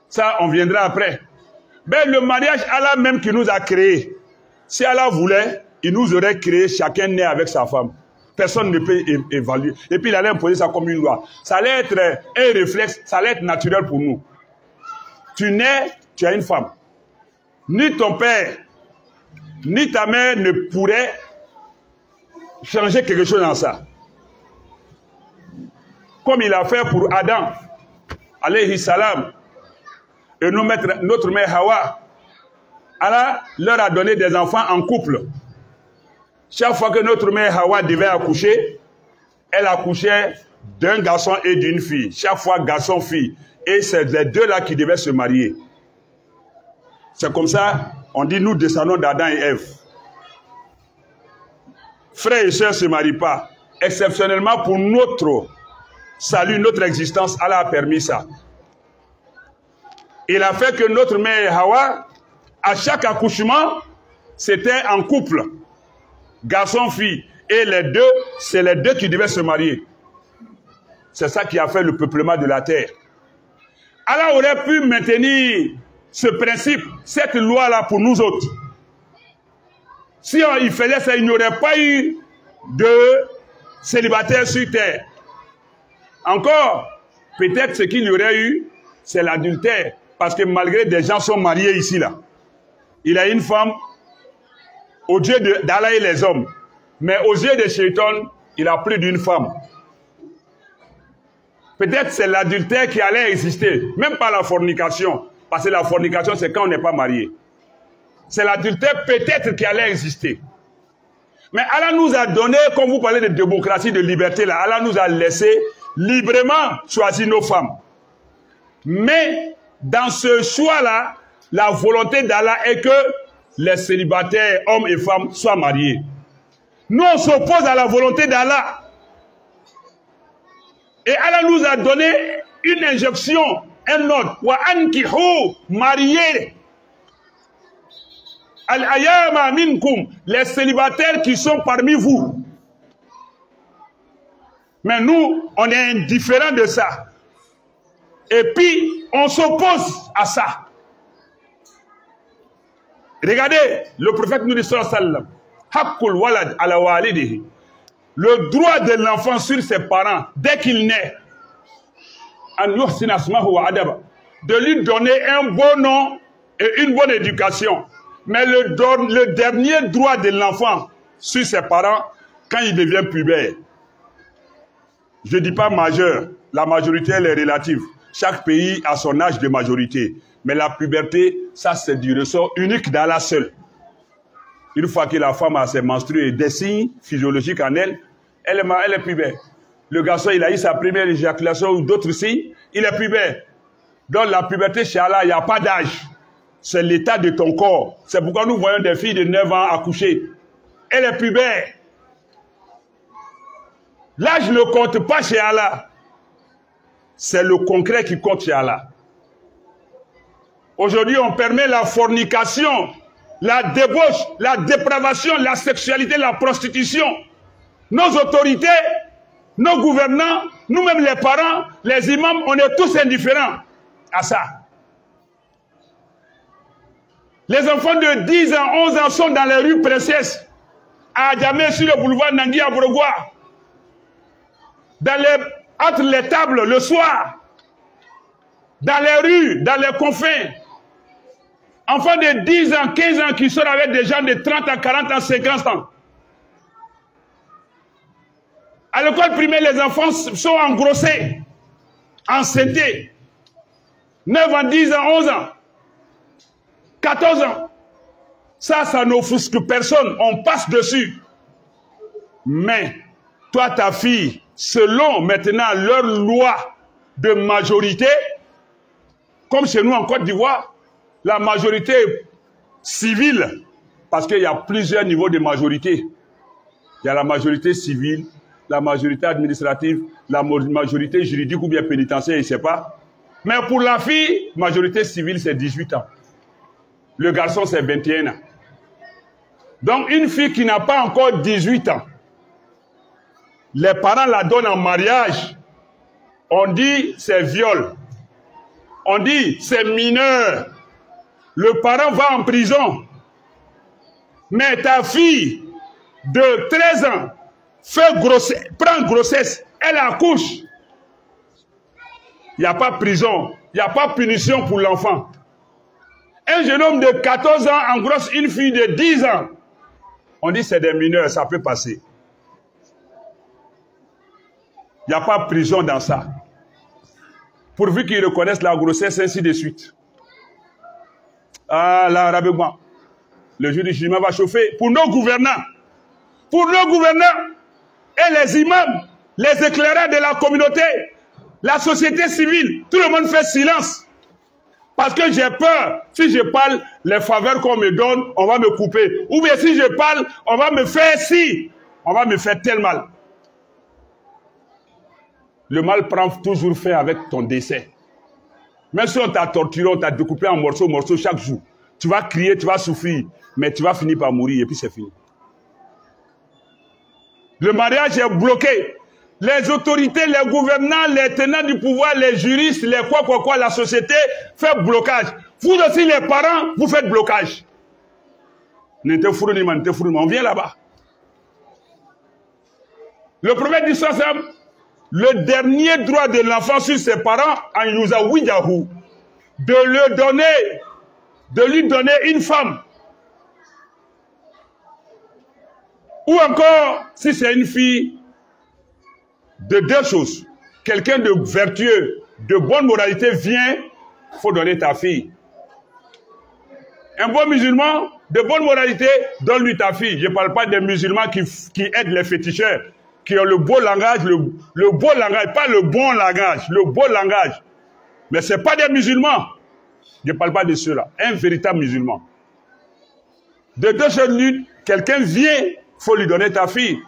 Ça, on viendra après. Mais le mariage, Allah même qui nous a créé, si Allah voulait, il nous aurait créé chacun né avec sa femme. Personne ne peut évaluer. Et puis il allait imposer ça comme une loi. Ça allait être un réflexe, ça allait être naturel pour nous. Tu nais, tu as une femme. Ni ton père, ni ta mère ne pourraient changer quelque chose dans ça. Comme il a fait pour Adam, alayhi salam, et notre mère Hawa, Allah leur a donné des enfants en couple. Chaque fois que notre mère Hawa devait accoucher, elle accouchait d'un garçon et d'une fille. Chaque fois garçon-fille. Et c'est les deux-là qui devaient se marier. C'est comme ça, on dit nous descendons d'Adam et Ève. Frères et sœurs ne se marient pas. Exceptionnellement pour notre salut, notre existence, Allah a permis ça. Il a fait que notre mère Hawa, à chaque accouchement, c'était en couple. Garçon-fille. Et les deux, c'est les deux qui devaient se marier. C'est ça qui a fait le peuplement de la terre. Allah aurait pu maintenir ce principe, cette loi-là pour nous autres. Si il faisait ça, il n'y aurait pas eu de célibataires sur terre. Encore, peut-être ce qu'il y aurait eu, c'est l'adultère. Parce que malgré des gens sont mariés ici, là. Il a une femme, aux yeux d'Allah et les hommes. Mais aux yeux de Shaitan, il a plus d'une femme. Peut-être c'est l'adultère qui allait exister, même pas la fornication. Parce que la fornication, c'est quand on n'est pas marié. C'est l'adultère peut-être qui allait exister. Mais Allah nous a donné, comme vous parlez de démocratie, de liberté, là, Allah nous a laissé librement choisir nos femmes. Mais dans ce choix-là, la volonté d'Allah est que les célibataires, hommes et femmes, soient mariés. Nous, on s'oppose à la volonté d'Allah. Et Allah nous a donné une injection, un ordre. Wa ankihu, mariés. Al-ayama minkum, les célibataires qui sont parmi vous. Mais nous, on est indifférents de ça. Et puis, on s'oppose à ça. Regardez, le prophète nous dit sallallahu alayhi wa sallam, Haqqul walad ala walidihi. Le droit de l'enfant sur ses parents, dès qu'il naît, an yuhsina asmahu wa adaba, de lui donner un bon nom et une bonne éducation. Mais le dernier droit de l'enfant sur ses parents, quand il devient pubère, je ne dis pas majeur, la majorité elle est relative. Chaque pays a son âge de majorité. Mais la puberté, ça c'est du ressort unique d'Allah seul. Une fois que la femme a ses menstrues et des signes physiologiques en elle, elle est pubère. Le garçon, il a eu sa première éjaculation ou d'autres signes, il est pubère. Donc la puberté chez Allah, il n'y a pas d'âge. C'est l'état de ton corps. C'est pourquoi nous voyons des filles de 9 ans accoucher. Elle est pubère. L'âge ne compte pas chez Allah. C'est le concret qui compte chez Allah. Aujourd'hui, on permet la fornication, la débauche, la dépravation, la sexualité, la prostitution. Nos autorités, nos gouvernants, nous-mêmes les parents, les imams, on est tous indifférents à ça. Les enfants de 10 ans, 11 ans sont dans les rues princesses, à Adjamé, sur le boulevard Nangui à Brogua, entre les tables le soir, dans les rues, dans les confins. Enfants de 10 ans, 15 ans qui sont avec des gens de 30 à 40 ans, 50 ans. À l'école primaire, les enfants sont engrossés, enceintés. 9 ans, 10 ans, 11 ans, 14 ans. Ça n'offusque personne, on passe dessus. Mais, toi, ta fille, selon maintenant leur loi de majorité, comme chez nous en Côte d'Ivoire, la majorité civile, parce qu'il y a plusieurs niveaux de majorité. Il y a la majorité civile, la majorité administrative, la majorité juridique ou bien pénitentiaire, je ne sais pas. Mais pour la fille, majorité civile, c'est 18 ans. Le garçon, c'est 21 ans. Donc, une fille qui n'a pas encore 18 ans, les parents la donnent en mariage. On dit c'est viol. On dit c'est mineur. Le parent va en prison. Mais ta fille de 13 ans prend grossesse, elle accouche. Il n'y a pas prison, il n'y a pas punition pour l'enfant. Un jeune homme de 14 ans engrosse une fille de 10 ans. On dit c'est des mineurs, ça peut passer. Il n'y a pas prison dans ça. Pourvu qu'ils reconnaissent la grossesse, ainsi de suite. Ah là, rabais-moi. Le jour du jugement va chauffer. Pour nos gouvernants et les imams, les éclaireurs de la communauté, la société civile, tout le monde fait silence. Parce que j'ai peur, si je parle, les faveurs qu'on me donne, on va me couper. Ou bien si je parle, on va me faire on va me faire tel mal. le mal prend toujours fin avec ton décès. Même si on t'a torturé, on t'a découpé en morceaux chaque jour. Tu vas crier, tu vas souffrir, mais tu vas finir par mourir et puis c'est fini. Le mariage est bloqué. Les autorités, les gouvernants, les tenants du pouvoir, les juristes, les quoi, la société fait blocage. Vous aussi, les parents, vous faites blocage. On vient là-bas. Le prophète dit ça, le dernier droit de l'enfant sur ses parents, en yusa wijahu, de lui donner une femme. Ou encore, si c'est une fille, de deux choses. Quelqu'un de vertueux, de bonne moralité vient, il faut donner ta fille. Un bon musulman, de bonne moralité, donne-lui ta fille. Je ne parle pas des musulmans qui aident les féticheurs, qui ont le beau langage, le beau langage, pas le bon langage, le beau langage. Mais ce n'est pas des musulmans. Je ne parle pas de ceux-là. Un véritable musulman. De deux choses l'une, quelqu'un vient, il faut lui donner ta fille.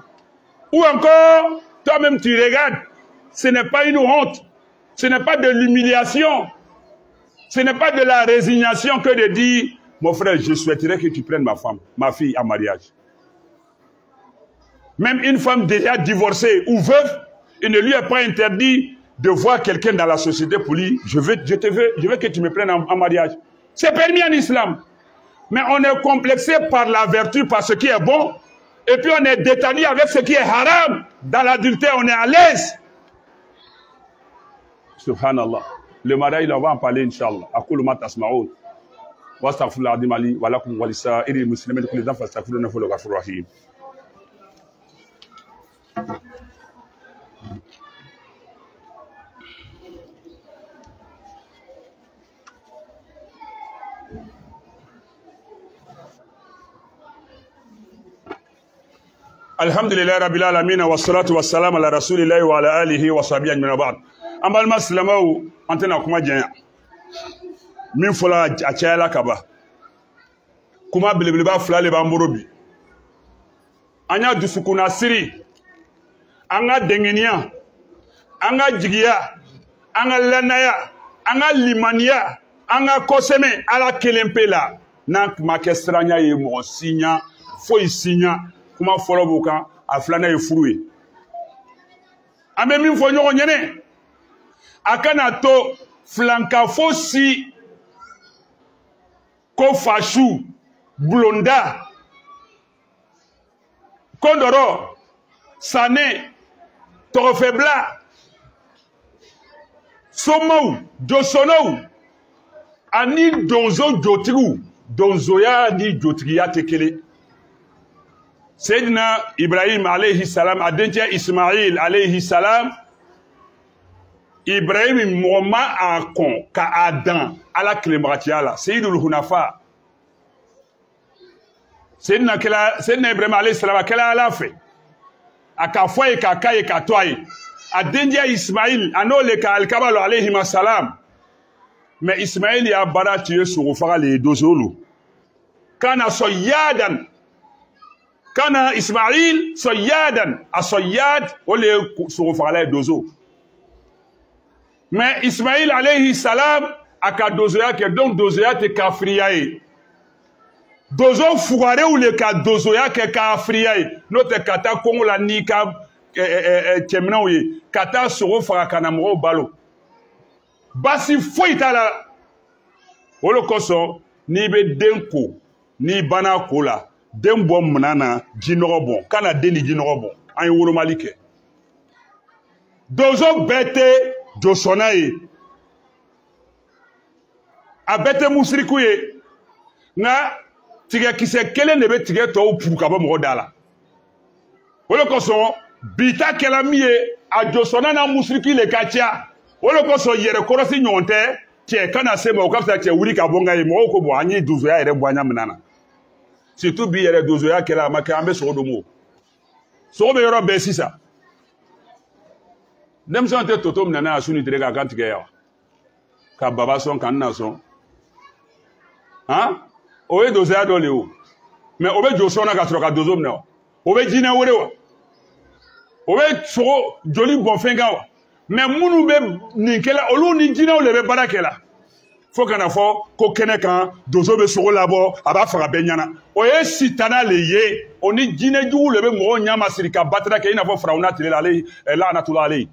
Ou encore, toi-même tu regardes, ce n'est pas une honte, ce n'est pas de l'humiliation, ce n'est pas de la résignation que de dire, mon frère, je souhaiterais que tu prennes ma femme, ma fille en mariage. Même une femme déjà divorcée ou veuve, il ne lui est pas interdit de voir quelqu'un dans la société pour lui, je veux que tu me prennes en mariage. C'est permis en islam. Mais on est complexé par la vertu, par ce qui est bon, et puis on est détenu avec ce qui est haram. Dans l'adultère, on est à l'aise. Subhanallah. Le mariage, on va en parler, Inch'Allah. Akulu ma tasma'oud. Wa astaghfirullah adim ali wa lakum wa lisa'iril muslimin kulli dhanbin fastaghfiruhu innahu huwal ghafurur rahim. Alhamdulillah rabbil alamin wa salatu wa salam ala rasulillahi wa ala alihi wa sahbihi ajma'in ba'd. Ambalma silamaw antena kuma janya. Min fola a cayala kaba. Kuma belebeleba fila le b'an bolo bi. An y'a dusukuna siri, an ka dengeniya, an ka jigiya, an ka lanaya, an ka limaniya, an ka kosɛmɛ ala kelen pe la. N'an ma kɛ siranya ye mɔgɔ si ɲa, foyi si ɲa. Kuma fɔlɔ b'u kan, a filanan ye furu ye. An bɛ min fɔ ɲɔgɔn ɲɛnɛ, a kana to filankafo si ko fasu, bulonda, kondɔrɔ, sanɛ, tɔgɔfɛbila, somaw, josɔnɔw, ani donso jotigiw, donsoya ni jotigiya tɛ kelen. Seydina Ibrahim alayhi salam a dencɛ Ismaïl alayhi salam, Ibrahim mɔgɔ ma a kɔn k'a dan ala kelenbagatiya la. Seydul Hunafa. Seydina Ibrahim alayhi salam a kɛla ala fɛ. A ka fɔ ye k'a k'a ye k'a to a ye. A dencɛ Ismaïl a n'o le ka alikaba lɔ alayhi salam. Mais Ismaïl y'a baara tun ye sogo faga le ye donso lo. Kana sɔyadan. Kana Ismaïl soyadan, a soyad, o le sogo fagala ye dozo. Mais Ismaïl alayhi salam a ka dozoya kɛ, donc dozoya tɛ kafiriya ye. Dozo fugare ou le ka dozoya kɛ kafiriya ye. N'o tɛ ka taa Kongo la n'i ka cɛminɛw ye, ka taa sogo faga ka na mɔgɔw balo. Basi foyi t'a la. O le kosɔn n'i bɛ den ko, n'i banna ko la, den bɔ munna na jinɔgɔ bɔn, kana den ni jinɔgɔ bɔn. An ye wolomali kɛ. Donso bɛɛ tɛ josɔnna ye. A bɛɛ tɛ musiriku ye. Nka tigɛkisɛ kelen de bɛ tigɛ tɔw puru ka bɔ mɔgɔ da la. O le kosɔn bi ta kɛla min ye, a josɔnna na musiriki le ka ca. O le kosɔn yɛrɛ kɔrɔsi ɲɔgɔn tɛ cɛ kana se ma o ka fisa cɛ wuli ka bɔ n ka ye. Mɔgɔw ko bɔn an ye donsoya yɛrɛ bɔ an ɲa minna na. Surtout bi yɛrɛ donsoya kɛra a ma kɛ an bɛ sogo domo. Sogo bɛ yɔrɔ bɛɛ sisan. Denmisɛnw tɛ toto minɛ n'a ye su ni tile k'a kan tigɛ yan. Ka baba sɔn ka n na sɔn. Han? O ye donsoya dɔ le ye o. Mais o bɛ jo sɔn na ka sɔrɔ ka donso minɛ wa? O bɛ jinɛ wele wa? O bɛ sogo joli bɔn fɛn kan wa? mais minnu bɛ nin kɛla olu ni jinɛw de bɛ baara kɛ la fo kana fɔ ko kɛnɛ kan donso bɛ sogo labɔ a b'a faga bɛɛ ɲɛna o ye sitana le ye o ni jinɛjugu de bɛ mɔgɔw ɲɛma siri ka batara kɛ i n'a fɔ Firawuna tile la ale laanatula ale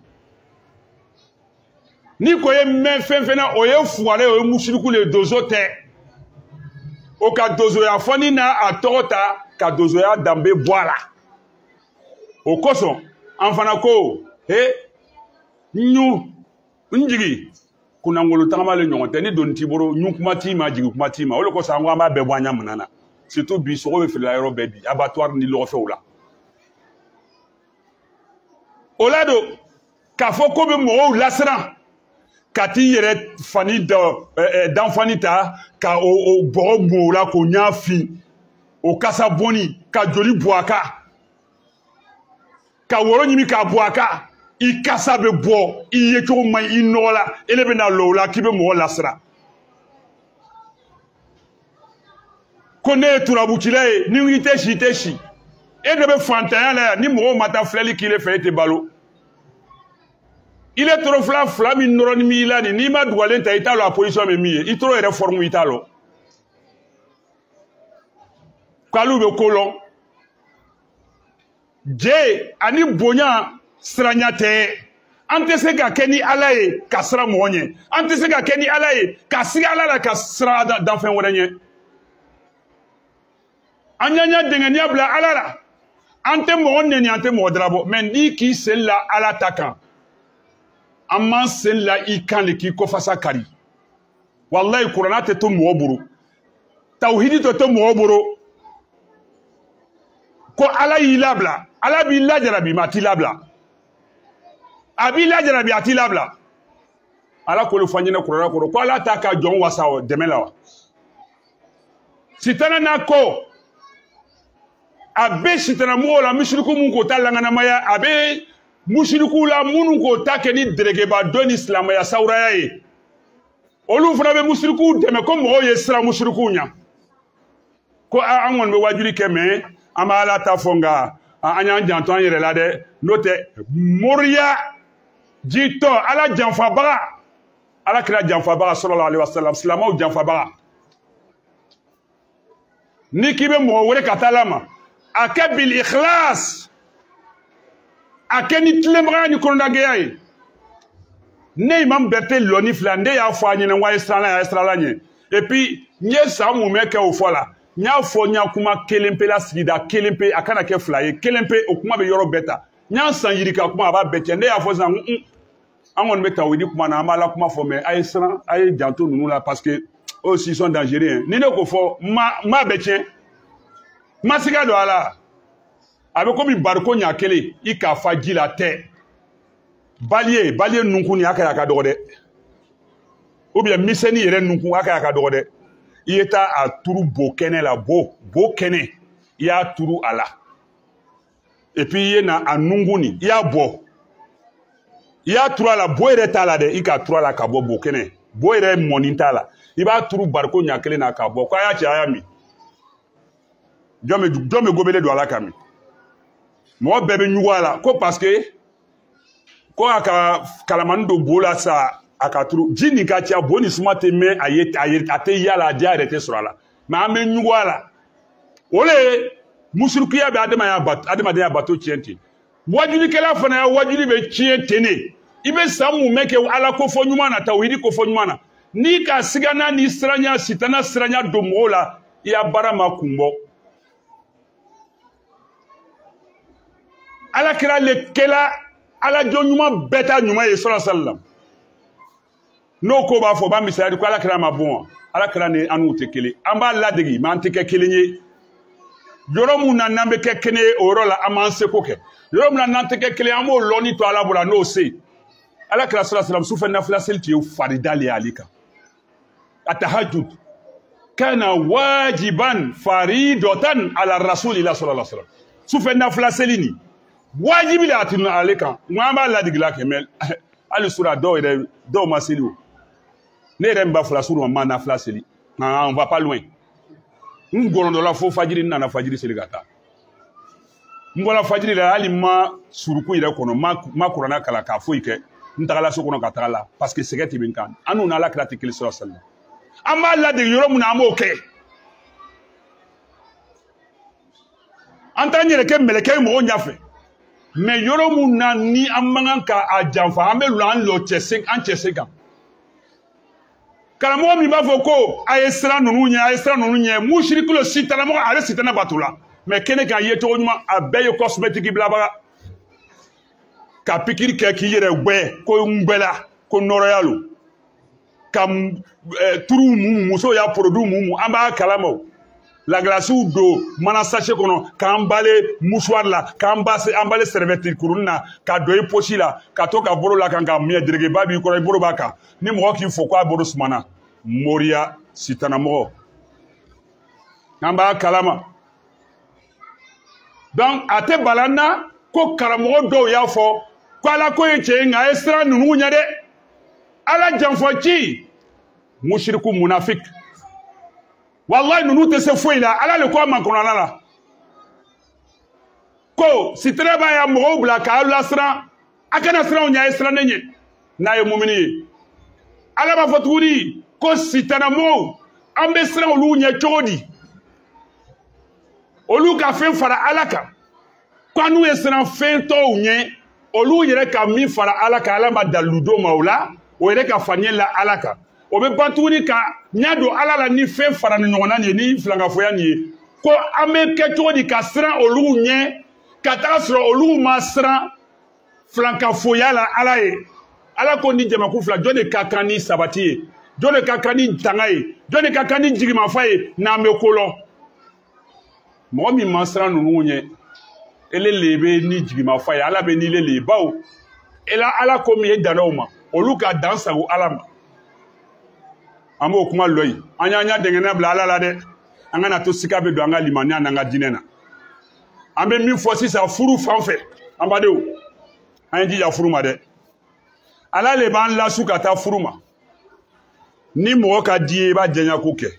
ni ko ye mɛn fɛn fɛn na o ye fuware o ye musiriku le donso tɛ o ka donsoya fɔni n'a a tɔgɔ ta ka donsoya danbe bɔ a la o kosɔn an fana ko ɲu n jigi kunnangolo tagama le ɲɔgɔn tɛ ni doni t'i bolo ɲu kuma t'i ma jigi kuma t'i ma o de kosɔn an ko an b'a bɛɛ bɔ an ɲa minɛn na surtout bi sogo bɛ filila yɔrɔ bɛɛ bi abattoir ni lɔgɔfɛnw la o la don k'a fɔ ko bɛ mɔgɔw lasiran ka t'i yɛrɛ fani danfani ta ka o bɔgɔ mɔ o la k'o ɲa fin o kasa bɔnni ka joli bɔ a kan ka woro ɲimi k'a bɔ a kan i kasa bɛ bɔ i ye cogo man i nɔgɔ la e de bɛ na lɔ o la k'i bɛ mɔgɔ lasira ko ne ye turabutila ye ni i tɛ si i tɛ si e de bɛ fantanya la yan ni mɔgɔw ma taa filɛli k'i le fɛ e tɛ balo i le torofila fila min nɔrɔni b'i la nin n'i ma dugalen ta i t'a lɔ a position bɛ min ye i toro yɛrɛ forme i t'a lɔ k'alu bɛ ko lɔn jɛ ani bonya siranya tɛ an tɛ se ka kɛ ni Ala ye ka sira mɔgɔ ɲɛ an tɛ se ka kɛ ni Ala ye ka sigi Ala la ka sira danfɛn wɛrɛ ɲɛ an y'an dɛngɛniya bila Ala la an tɛ mɔgɔ nɛni an tɛ mɔgɔ darabɔ mais n'i k'i sen la Ala ta kan an m'an sen la i kan le k'i kɔfasa kari walayi kuranɛ tɛ to mɔgɔ bolo tawhidi tɛ to mɔgɔ bolo ko Ala y'i labila Ala b'i lajarabi mais a t'i labila a b'i lajarabi a t'i labila Ala ko le fɔ an ɲɛna kuranɛ kɔrɔ ko Ala t'a ka jɔn wasa dɛmɛ la wa sitana n'a ko a bɛ sitana mɔgɔw la misiriku mun k'o ta langanamaya a bɛ musiriku la minnu k'o ta kɛ ni deregeba dɔ ni silamɛya sawuraya ye olu fana bɛ musiriku dɛmɛ ko mɔgɔw ye siran musiriku ɲɛ ko an kɔni bɛ wajuli kɛ mais an bɛ Ala ta fɔ nka an y'an janto an yɛrɛ la dɛ n'o tɛ moriya jitɔ Ala janfabaga Ala kira janfabaga sallallahu alaihi wasallam silamɛw janfabaga ni k'i bɛ mɔgɔ wele ka taa la ma a kɛ bil ikhlas a kɛ ni tilenbagaya ni kɔnɔdagɛya ye ne Imam Berete lɔni fila ne y'a fɔ a ɲɛna wa a ye sirala ɲɛ et puis n ye san mun bɛ kɛ o fɔ la n y'a fɔ n y'a kuma kelen pe la sigida kelen pe a kana kɛ fila ye kelen pe o kuma bɛ yɔrɔ bɛɛ ta n y'a san yiri ka kuma a b'a bɛɛ tiɲɛ ne y'a fɔ sisan an kɔni bɛ tawhidi kuma na an b'a la kuma fɔ mais a ye siran a ye janto ninnu la parce que eux aussi sont dangereux ni ne ko fɔ n m'a bɛɛ tiɲɛ n ma siga don a la a bɛ komi bariko ɲa kelen i k'a fa ji la tɛ baliye nunkun a ka dɔgɔ dɛ ou bien misɛnni yɛrɛ nunkun a ka dɔgɔ dɛ i ye taa a turu bo kɛnɛ la bo kɛnɛ i y'a turu a la et puis i ye na a nunkun nin i y'a bɔ i y'a turu a la bo yɛrɛ t'a la dɛ i k'a turu a la ka bɔ bo kɛnɛ bo yɛrɛ mɔni t'a la i b'a turu bariko ɲa kelen na k'a bɔ ko a y'a cɛ a y'a min jɔn bɛ gobele don a la ka min mɔgɔ bɛɛ bɛ ɲugu a la ko parce que ko a ka kalamani don bo la sa a ka turu ji nin ka ca bo ni suma tɛ mɛn a tɛ yala a diya yɛrɛ tɛ sɔrɔ a la mais an bɛ ɲugu a la o le ye musirikiya bɛ adamadenya bato tiɲɛ ten wajulikɛla fana ya wajuli bɛ tiɲɛ ten de i bɛ san mun mɛn kɛ Ala ko fɔ ɲuman na tawhidi ko fɔ ɲuman na n'i ka sigana ni siranya sitana siranya don mɔgɔw la i y'a baara ma kun bɔ Ala kira le kɛla Ala jɔn ɲuman bɛɛ ta ɲuman ye sallallahu alaihi wasallam n'o ko b'a fɔ b'a misaliya ko Ala kira ma bon wa Ala kira ni an n'u tɛ kelen an b'a ladegi mais an tɛ kɛ kelen ye yɔrɔ mun na n'an bɛ kɛ kelen ye o yɔrɔ la an m'an seko kɛ yɔrɔ mun na n'an tɛ kɛ kelen an b'o lɔnni to Ala bolo n'o se Ala kira sallallahu alaihi wasallam sufɛ nafila seli tun ye farida le ye ale kan a tahajjud kana wajiban faridatan ala rasulillah sallallahu alaihi wasallam sufɛ nafila seli ni wajibi le a tun ale kan n ko an b'a ladegi la kɛ mais hali sura dɔw ma seli o ne yɛrɛ min b'a fɔla sura ma nafila seli on va pas loin n gɔrɔndɔ la fo fajiri n nana fajiri seli ka taa n bɔra fajiri la hali ma suruku yɛrɛ kɔnɔ ma kuranna kalan k'a foyi kɛ ntagala so kono ka tagala parce que sɛgɛ tɛ bin kan anu na ala kira tɛ kelen sɔrɔ sallam an b'a ladege yɔrɔ mun na an b'o kɛ an t'an yɛrɛ kɛ mɛlɛkɛ ye mɔgɔw ɲɛfɛ mais yɔrɔ mun na ni an man kan ka a janfa an bɛ lɔ an cɛ se kan karamɔgɔ min b'a fɔ ko a ye sira ninnu ɲɛ musiriku le sitanamɔgɔ ale sitana bato la mais kɛnɛ kan ye cogo ɲuman a bɛɛ ye cosmétique bilabaga ka pikiri kɛ k'i yɛrɛ gbɛ ko n gbɛla ko nɔrɔya lo ka turu muso y'a produit mun an b'a kalama o la glaciw don mana sachet kɔnɔ k'an bale mouchoir la k'an bale serviette kurunin na ka don i poche la ka to ka bolo la kan ka miɲɛ deregeba b'i kɔrɔ i bolo b'a kan ni mɔgɔ k'i fɔ k'a bolo sumana moriya sitanamɔgɔ an b'a kalama donc a tɛ balan na ko karamɔgɔ dɔw y'a fɔ ko ala ko ye cɛ ye nka a ye sira ninnu ɲɛ dɛ ala janfɔ ci mushiriku munafik wallahi ninnu tɛ se foyi la ala le ko a ma kɔnɔna la ko sitere b'a ya mɔgɔw bila k'a lasiran a kana siranw ɲɛ a ye siran ne ɲɛ n'a ye mumini ye ala b'a fɔ tuguni ko sitanamɔgɔw an bɛ siran olu ɲɛ cogo di olu ka fɛn fara ala kan ko n'u ye siran fɛn tɔw ɲɛ olu yɛrɛ ka min fara ala kan ala ma dalilu d'o ma o la o yɛrɛ ka faniya la ala kan o bɛ ban tuguni ka ɲɛ don ala la ni fɛn fara ni ɲɔgɔnna nin ye ni filankafoya nin ye ko an bɛ kɛ cogo di ka siran olu ɲɛ ka taga sɔrɔ olu ma siran filankafoya la ala ye ala ko ni jamakulu fila jɔn de ka kan ni sabati ye jɔn de ka kan ni tanga ye jɔn de ka kan ni jigimafa ye n'an bɛ ko lɔ mɔgɔ min ma siran ninnu ɲɛ ele le bɛ ni jigimafa ye ala bɛ ni le le bawo ala ko min ye danna o ma olu ka dan sago ala ma an b'o kuma lɔ yen an y'an dɛngɛnna bila ala la dɛ an kana to sika bɛ don an ka limaniya n'an ka diinɛ na an bɛ min fɔ sisan furu fan fɛ an badenw an ye jija furu ma dɛ ala le b'an lasu ka taa furu ma ni mɔgɔ ka di ye i b'a jɛnya ko kɛ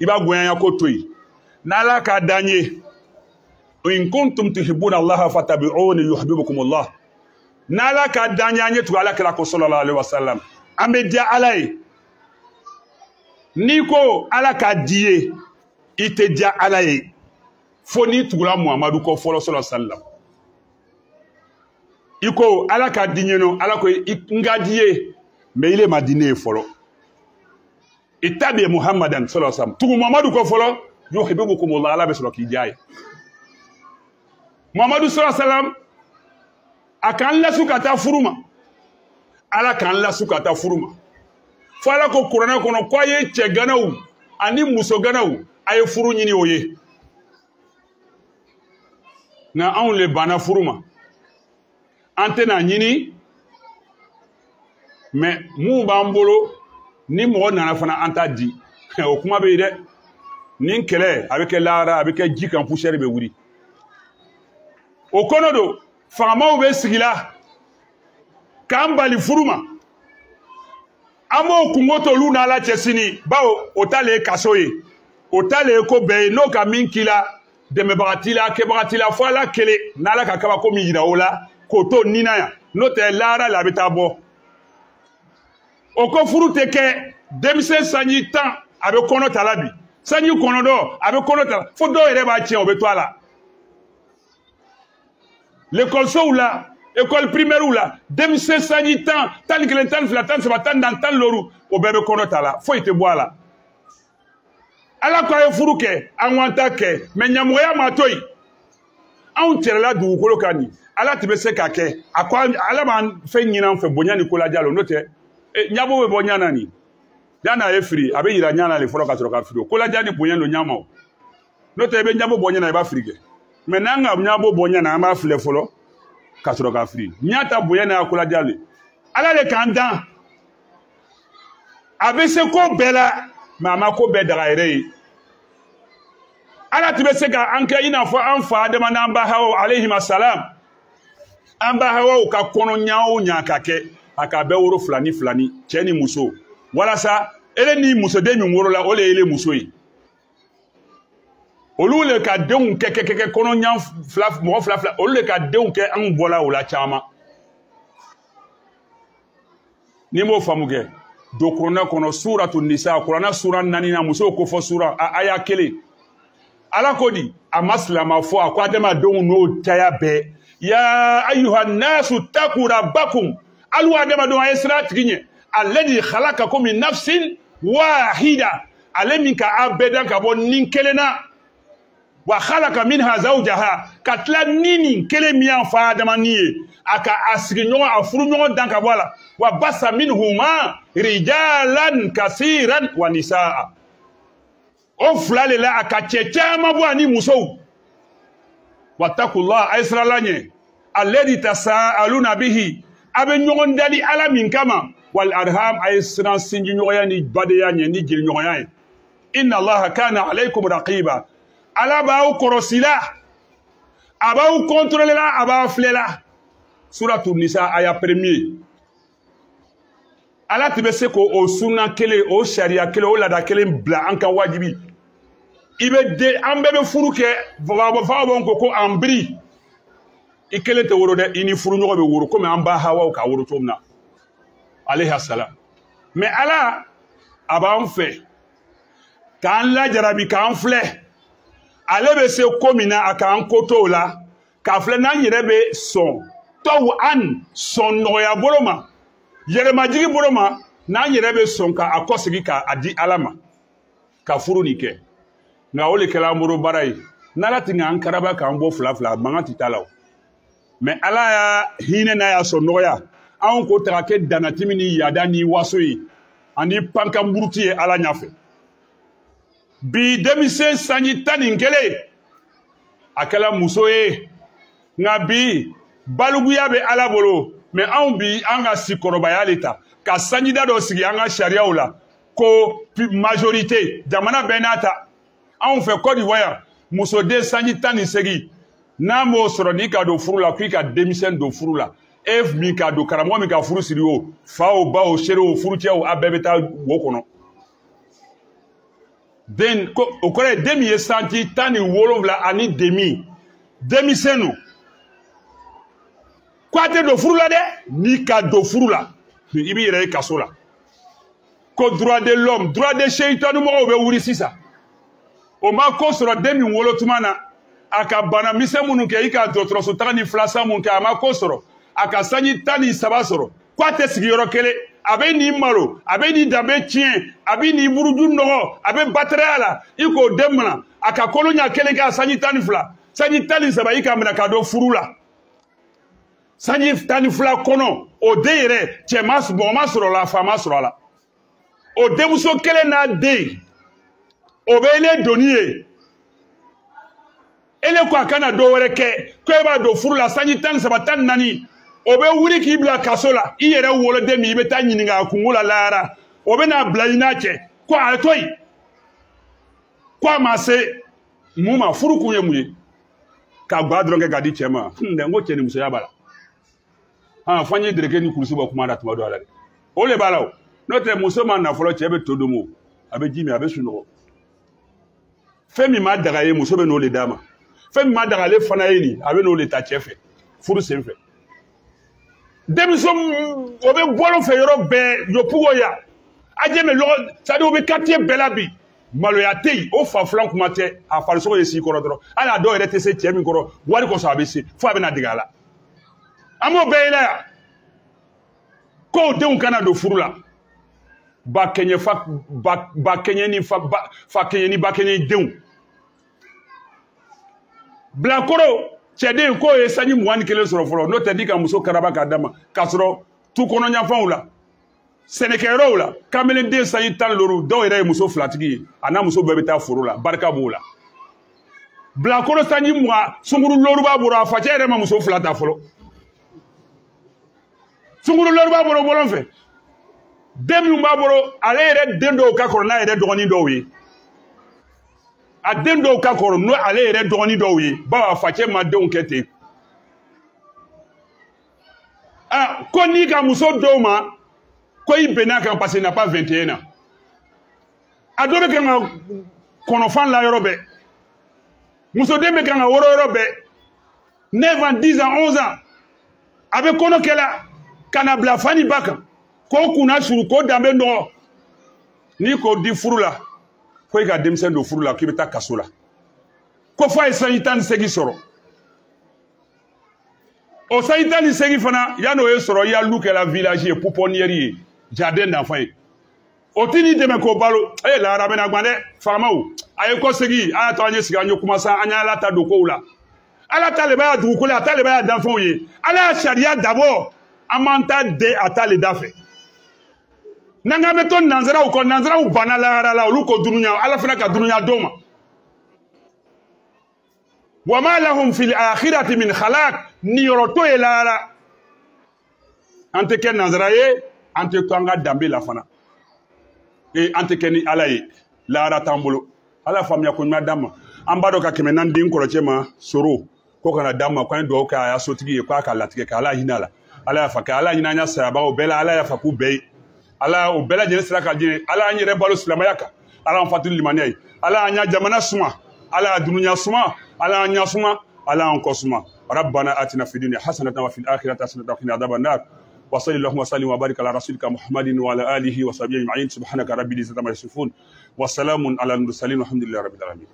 i b'a gɔnyanya ko to yen n'ala ka d'an ye in kuntum tuhibbuna allaha fattabi'uni yuhibbukum allah n'ala ka d'an ye an ye tugu ala kira ko sallallahu alaihi wasallam an bɛ diya ala ye n'i ko ala ka di ye i tɛ diya ala ye fo n'i tugula muhamadu kɔ fɔlɔ sallallahu alaihi wasallam i ko ala ka di ye no ala ko n ka di ye mais ile ma di ne ye fɔlɔ ittabi muhammadan sallallahu alaihi wasallam tugu muhamadu kɔ fɔlɔ yuhibbukum allah ala bɛ sɔrɔ k'i diya ye muhamadu sallallahu alaihi wasallam a k'an lasu ka taa furu ma ala k'an lasu ka taa furu ma fo ala ko kuranɛ kɔnɔ ko a ye cɛ ganaw ani muso ganaw a ye furu ɲini o ye nka anw le banna furu ma an tɛna ɲini mais mun b'an bolo ni mɔgɔ nana fana an t'a di o kuma bɛ yen dɛ nin kɛlɛ a bɛ kɛ lahara a bɛ kɛ ji kan poussière bɛ wuli o kɔnɔ don fagamaw bɛ sigi la k'an bali furu ma an b'o kungo to olu n'ala cɛ sini bawo o t'ale ye kaso ye o t'ale ye ko bɛɛ ye n'o ka min k'i la dɛmɛbaga t'i la kɛbaga t'i la fo ala kelen n'ala ka kabako min yira o la k'o to nin na yan n'o tɛ lahara la a bɛ taa bɔ o ko furu tɛ kɛ denmisɛn sanji 10 a bɛ kɔnɔ ta la bi sanji 9 a bɛ kɔnɔ ta la fo dɔw yɛrɛ b'a tiɲɛ o bɛ to a la l'école la école primaire la denmisɛn sanji 10 11 12 13 14 15 o bɛɛ bɛ kɔnɔ ta la foyi tɛ bɔ a la ala ko a ye furu kɛ an k'an ta kɛ mais ɲamɔgɔya ma to yen anw cɛrɛla dugukolo kan nin ala tɛ bɛ se k'a kɛ a ko ala b'an fɛn ɲini an fɛ bonya ni koladiya la n'o tɛ ɲabo bɛ bɔ ɲana nin ɲana ye firi a bɛ yira ɲana le fɔlɔ ka sɔrɔ ka firi o koladiya ni bonya don ɲama o n'o tɛ i bɛ ɲabo bɔ ɲana i b'a firi kɛ mais n'an ka ɲabo bɔ ɲana an b'a filɛ fɔlɔ ka sɔrɔ ka firi ɲa ta bonya n'a koladiya le ala le k'an dan a bɛ se ko bɛɛ la mais a ma ko bɛɛ daga yɛrɛ ye ala tɛ bɛ se ka an kɛ i n'a fɔ an fa Adama n'an ba Hawa alayhima salam an ba Hawa ka kɔnɔ ɲa o ɲa ka kɛ a ka bɛɛ woro filani filani cɛ ni muso walasa ele ni musoden min worola o le ye ele muso ye olu le ka denw kɛ kɔnɔ ɲa mɔgɔ fila olu le ka denw kɛ anw bɔla o la caman ni m'o faamu kɛ do kuranɛ kɔnɔ suratu nisa kuranɛ sura 4 na muso ko fɔ sura aya 1 ala ko di a ma silama fɔ a ko adamadenw n'o caya bɛɛ ya ayyuhan nasu taqu rabbakum alu adamadenw a ye sira tigi ɲɛ alladhi khalaqakum min nafsin wahida ale min ka a bɛɛ dan ka bɔ nin kelen na wa khalaqa minha zawjaha ka tila nin kelen min y'an fa adama ni ye a ka a sigiɲɔgɔn a furuɲɔgɔn dan ka bɔ a la wa basa minhuma rijalan kasiran wa nisaa o fila de la a ka cɛ caman bɔ ani musow wattaqullaha a ye sirala ɲɛ alladhi tasaaluna bihi a bɛ ɲɔgɔn dali ala min kama wal arham a ye siran sinjiɲɔgɔnya ni badenya ɲɛ ni jeliɲɔgɔnya ye inna allaha kana alaykum raqiba ala b'aw kɔrɔsila a b'aw contrôlela a b'aw filela suratu nisa aya 1 ala tɛ bɛ se k'o sunna kelen o sariya kelen o laada kelen bila an kan wajibi i bɛ den an bɛɛ bɛ furu kɛ faw b'an ko an biri i kelen tɛ woro dɛ i ni furuɲɔgɔn bɛ woro komi an ba hawaw ka woro cogo min na alayhi salam mais ala a b'an fɛ k'an lajarabi k'an filɛ ale bɛ se ko min na a k'an ko t'o la k'a filɛ n'an yɛrɛ bɛ sɔn tɔw an sɔn nɔgɔya bolo ma yɛrɛmajigi bolo ma n'an yɛrɛ bɛ sɔn k'a kɔsegi k'a di ala ma ka furu nin kɛ nka o de kɛra an bolo baara ye n'ala tɛ k'an karaba k'an bɔ fila fila mankan tɛ t'a la o mais ala y'a hinɛ n'a y'a sɔn nɔgɔya anw ko ta ka kɛ danatimi ni yaada ni waso ye ani pankanburuti ye ala ɲɛfɛ bi denmisɛn sanji 11 a kɛra muso ye nka bi baliguya bɛ ala bolo mais anw bi an ka sikɔrɔbaya le ta ka sanjida dɔ sigi an ka sariyaw la ko majorité jamana bɛɛ n'a ta anw fɛ Côte d'Ivoire musoden sanji 18 n'a m'o sɔrɔ n'i ka don furu la k'i ka denmisɛn don furu la e min ka don karamɔgɔ min ka furu siri o fa o ba o seere o furucɛw a bɛɛ bɛ taa wo kɔnɔ den ko o kɔrɔ ye den min ye sanji 17 ani demi denmisɛn no ko a tɛ don furu la dɛ n'i ka don furu la i b'i yɛrɛ ye kaso la ko droit de l'homme droit de seitani mɔgɔw bɛ wuli sisan o ma ko sɔrɔ den min wolo tuma na a ka bana misɛn minnu kɛ i ka dɔgɔtɔrɔso taga ni filasan mun kɛ a ma ko sɔrɔ a ka sanji 13 sɔrɔ ko a tɛ sigi yɔrɔ kelen a bɛ n'i malo a bɛ n'i danbe tiɲɛ a bɛ n'i buruju nɔgɔ a bɛ batɛrɛya la i k'o den mana a ka kolo ɲɛ kelen kɛ a sanji 12 sanji 13 i ka minɛ ka don furu la sanji 12 kɔnɔ o den yɛrɛ cɛ ma sɔrɔ la fa ma sɔrɔ la o denmuso kelen n'a den o bɛ ele doni ye ele ko a kana dɔ wɛrɛ kɛ ko e b'a don furu la sanji 13 14 o bɛ wuli k'i bila kaso la i yɛrɛ woloden min i bɛ taa ɲininka a kungo la lahara o bɛ n'a bila i n'a cɛ ko a to yen ko a ma se mun ma furu kun ye mun ye ka gwa dɔrɔn kɛ k'a di cɛ ma n ko cɛ ni musoya b'a la fɔ n ye dereke ni kulusi bɔ kuma na tuma dɔ la dɛ o de b'a la o n'o tɛ muso ma nafolo cɛ bɛ to domo a bɛ ji min a bɛ sunɔgɔ fɛn min ma daga ye muso bɛ n'o de d'a ma fɛn min ma daga ale fana ye nin a bɛ n'o de ta cɛ fɛ furu sen fɛ denmisɛn o bɛ bɔlɔn fɛ yɔrɔ bɛɛ yopugo ya a jɛ mɛ lɔgɔ c'est à dire o bɛ quartier bɛɛ la bi maloya tɛ yen o fa filan kuma tɛ a farisogo ye s'i kɔrɔ dɔrɔn hali a dɔw yɛrɛ tɛ se cɛ min kɔrɔ wari kosɔn a bɛ se fo a bɛ na dege a la an b'o bɛɛ ye la yan ko denw kana don furu la ba kɛɲɛ ni fa kɛɲɛ ni ba kɛɲɛ denw bilakoro cɛden k'o ye sanji 21 sɔrɔ fɔlɔ n'o tɛ di ka muso karaba k'a d'a ma k'a sɔrɔ tu kɔnɔɲafɛnw la sɛnɛkɛyɔrɔw la kamelenden sanji 15 dɔw yɛrɛ ye muso filatigi ye a n'a muso bɛɛ bɛ taa foro la barika b'o la bilakoro sanji 20 sunkuru lɔri b'a bolo a facɛ yɛrɛ ma muso fila ta fɔlɔ sunkuru lɔri b'a bolo bɔlɔn fɛ den min b'a bolo ale yɛrɛ den dɔw ka kɔrɔ n'a yɛrɛ dɔgɔnin dɔw ye a den dɔw ka kɔrɔ n'o ale yɛrɛ dɔgɔnin dɔw ye bawo a facɛ ma denw kɛ ten ko n'i ka muso dɔw ma ko i bɛnn'a kan parce que n'a pas 21 ans a dɔ bɛ kan ka kɔnɔfan la yɔrɔ bɛɛ musoden bɛ kan ka woro yɔrɔ bɛɛ 9 ans 10 ans 11 ans a bɛ kɔnɔ kɛ la ka na bila fa ni ba kan ko kunna suru ko danbe nɔgɔ n'i ko di furu la ko i ka denmisɛn don furu la k'i bɛ taa kaso la ko fɔ a ye sanji 18 sɔrɔ o sanji 18 fana yan'o ye sɔrɔ i y'a lu kɛla village ye pouponnière ye jardin d'enfant ye o t'i ni dɛmɛ k'o balo lahara bɛna guwan dɛ faamaw a ye kɔ segin a y'a to an ye sigi an ye kuma sa an ye Ala ta don kow la Ala ta le b'a dugukolo a ta le b'a danfɛnw ye Ala y'a sariya dabɔ an m'an ta den a ta le da fɛ n'an k'an bɛ to nanzaraw kɔ nanzaraw banna lahara la olu ko dunuya Ala fana ka dunuya d'o ma wa ma lahum fil akhirati min khalaq niyɔrɔ to ye lahara an tɛ kɛ nanzara ye an tɛ to an ka danbe la fana an tɛ kɛ ni Ala ye lahara t'an bolo Ala faamuya ko ɲuman d'an ma an b'a dɔn ka 400 den kɔrɔcɛ ma soro ko kana d'an ma k'an ye dugawu kɛ a y'a sotigi ye k'a ka latigɛ kɛ Ala hinɛ a la Ala y'a fa kɛ Ala hinɛ an y'a sayabagaw bɛɛ la Ala y'a fa k'u bɛɛ ye Ala o bɛɛ lajɛlen sira ka di Ala y'an yɛrɛ balo silamɛya kan Ala y'an fatu limaniya ye Ala y'an jamana suma Ala y'a dunuya suma Ala y'an ɲa suma Ala y'an kɔ suma rabbana atina fid dunya hasanatan wa fil akhirati hasanatan wa qina adhaban nar wa sallallahu wa sallim wa barik ala rasulika muhammadin wa ala alihi wa sahbihi ajma'in subhanaka rabbil izzati amma yasifun wa salamun ala al mursalin walhamdulillahi rabbil alamin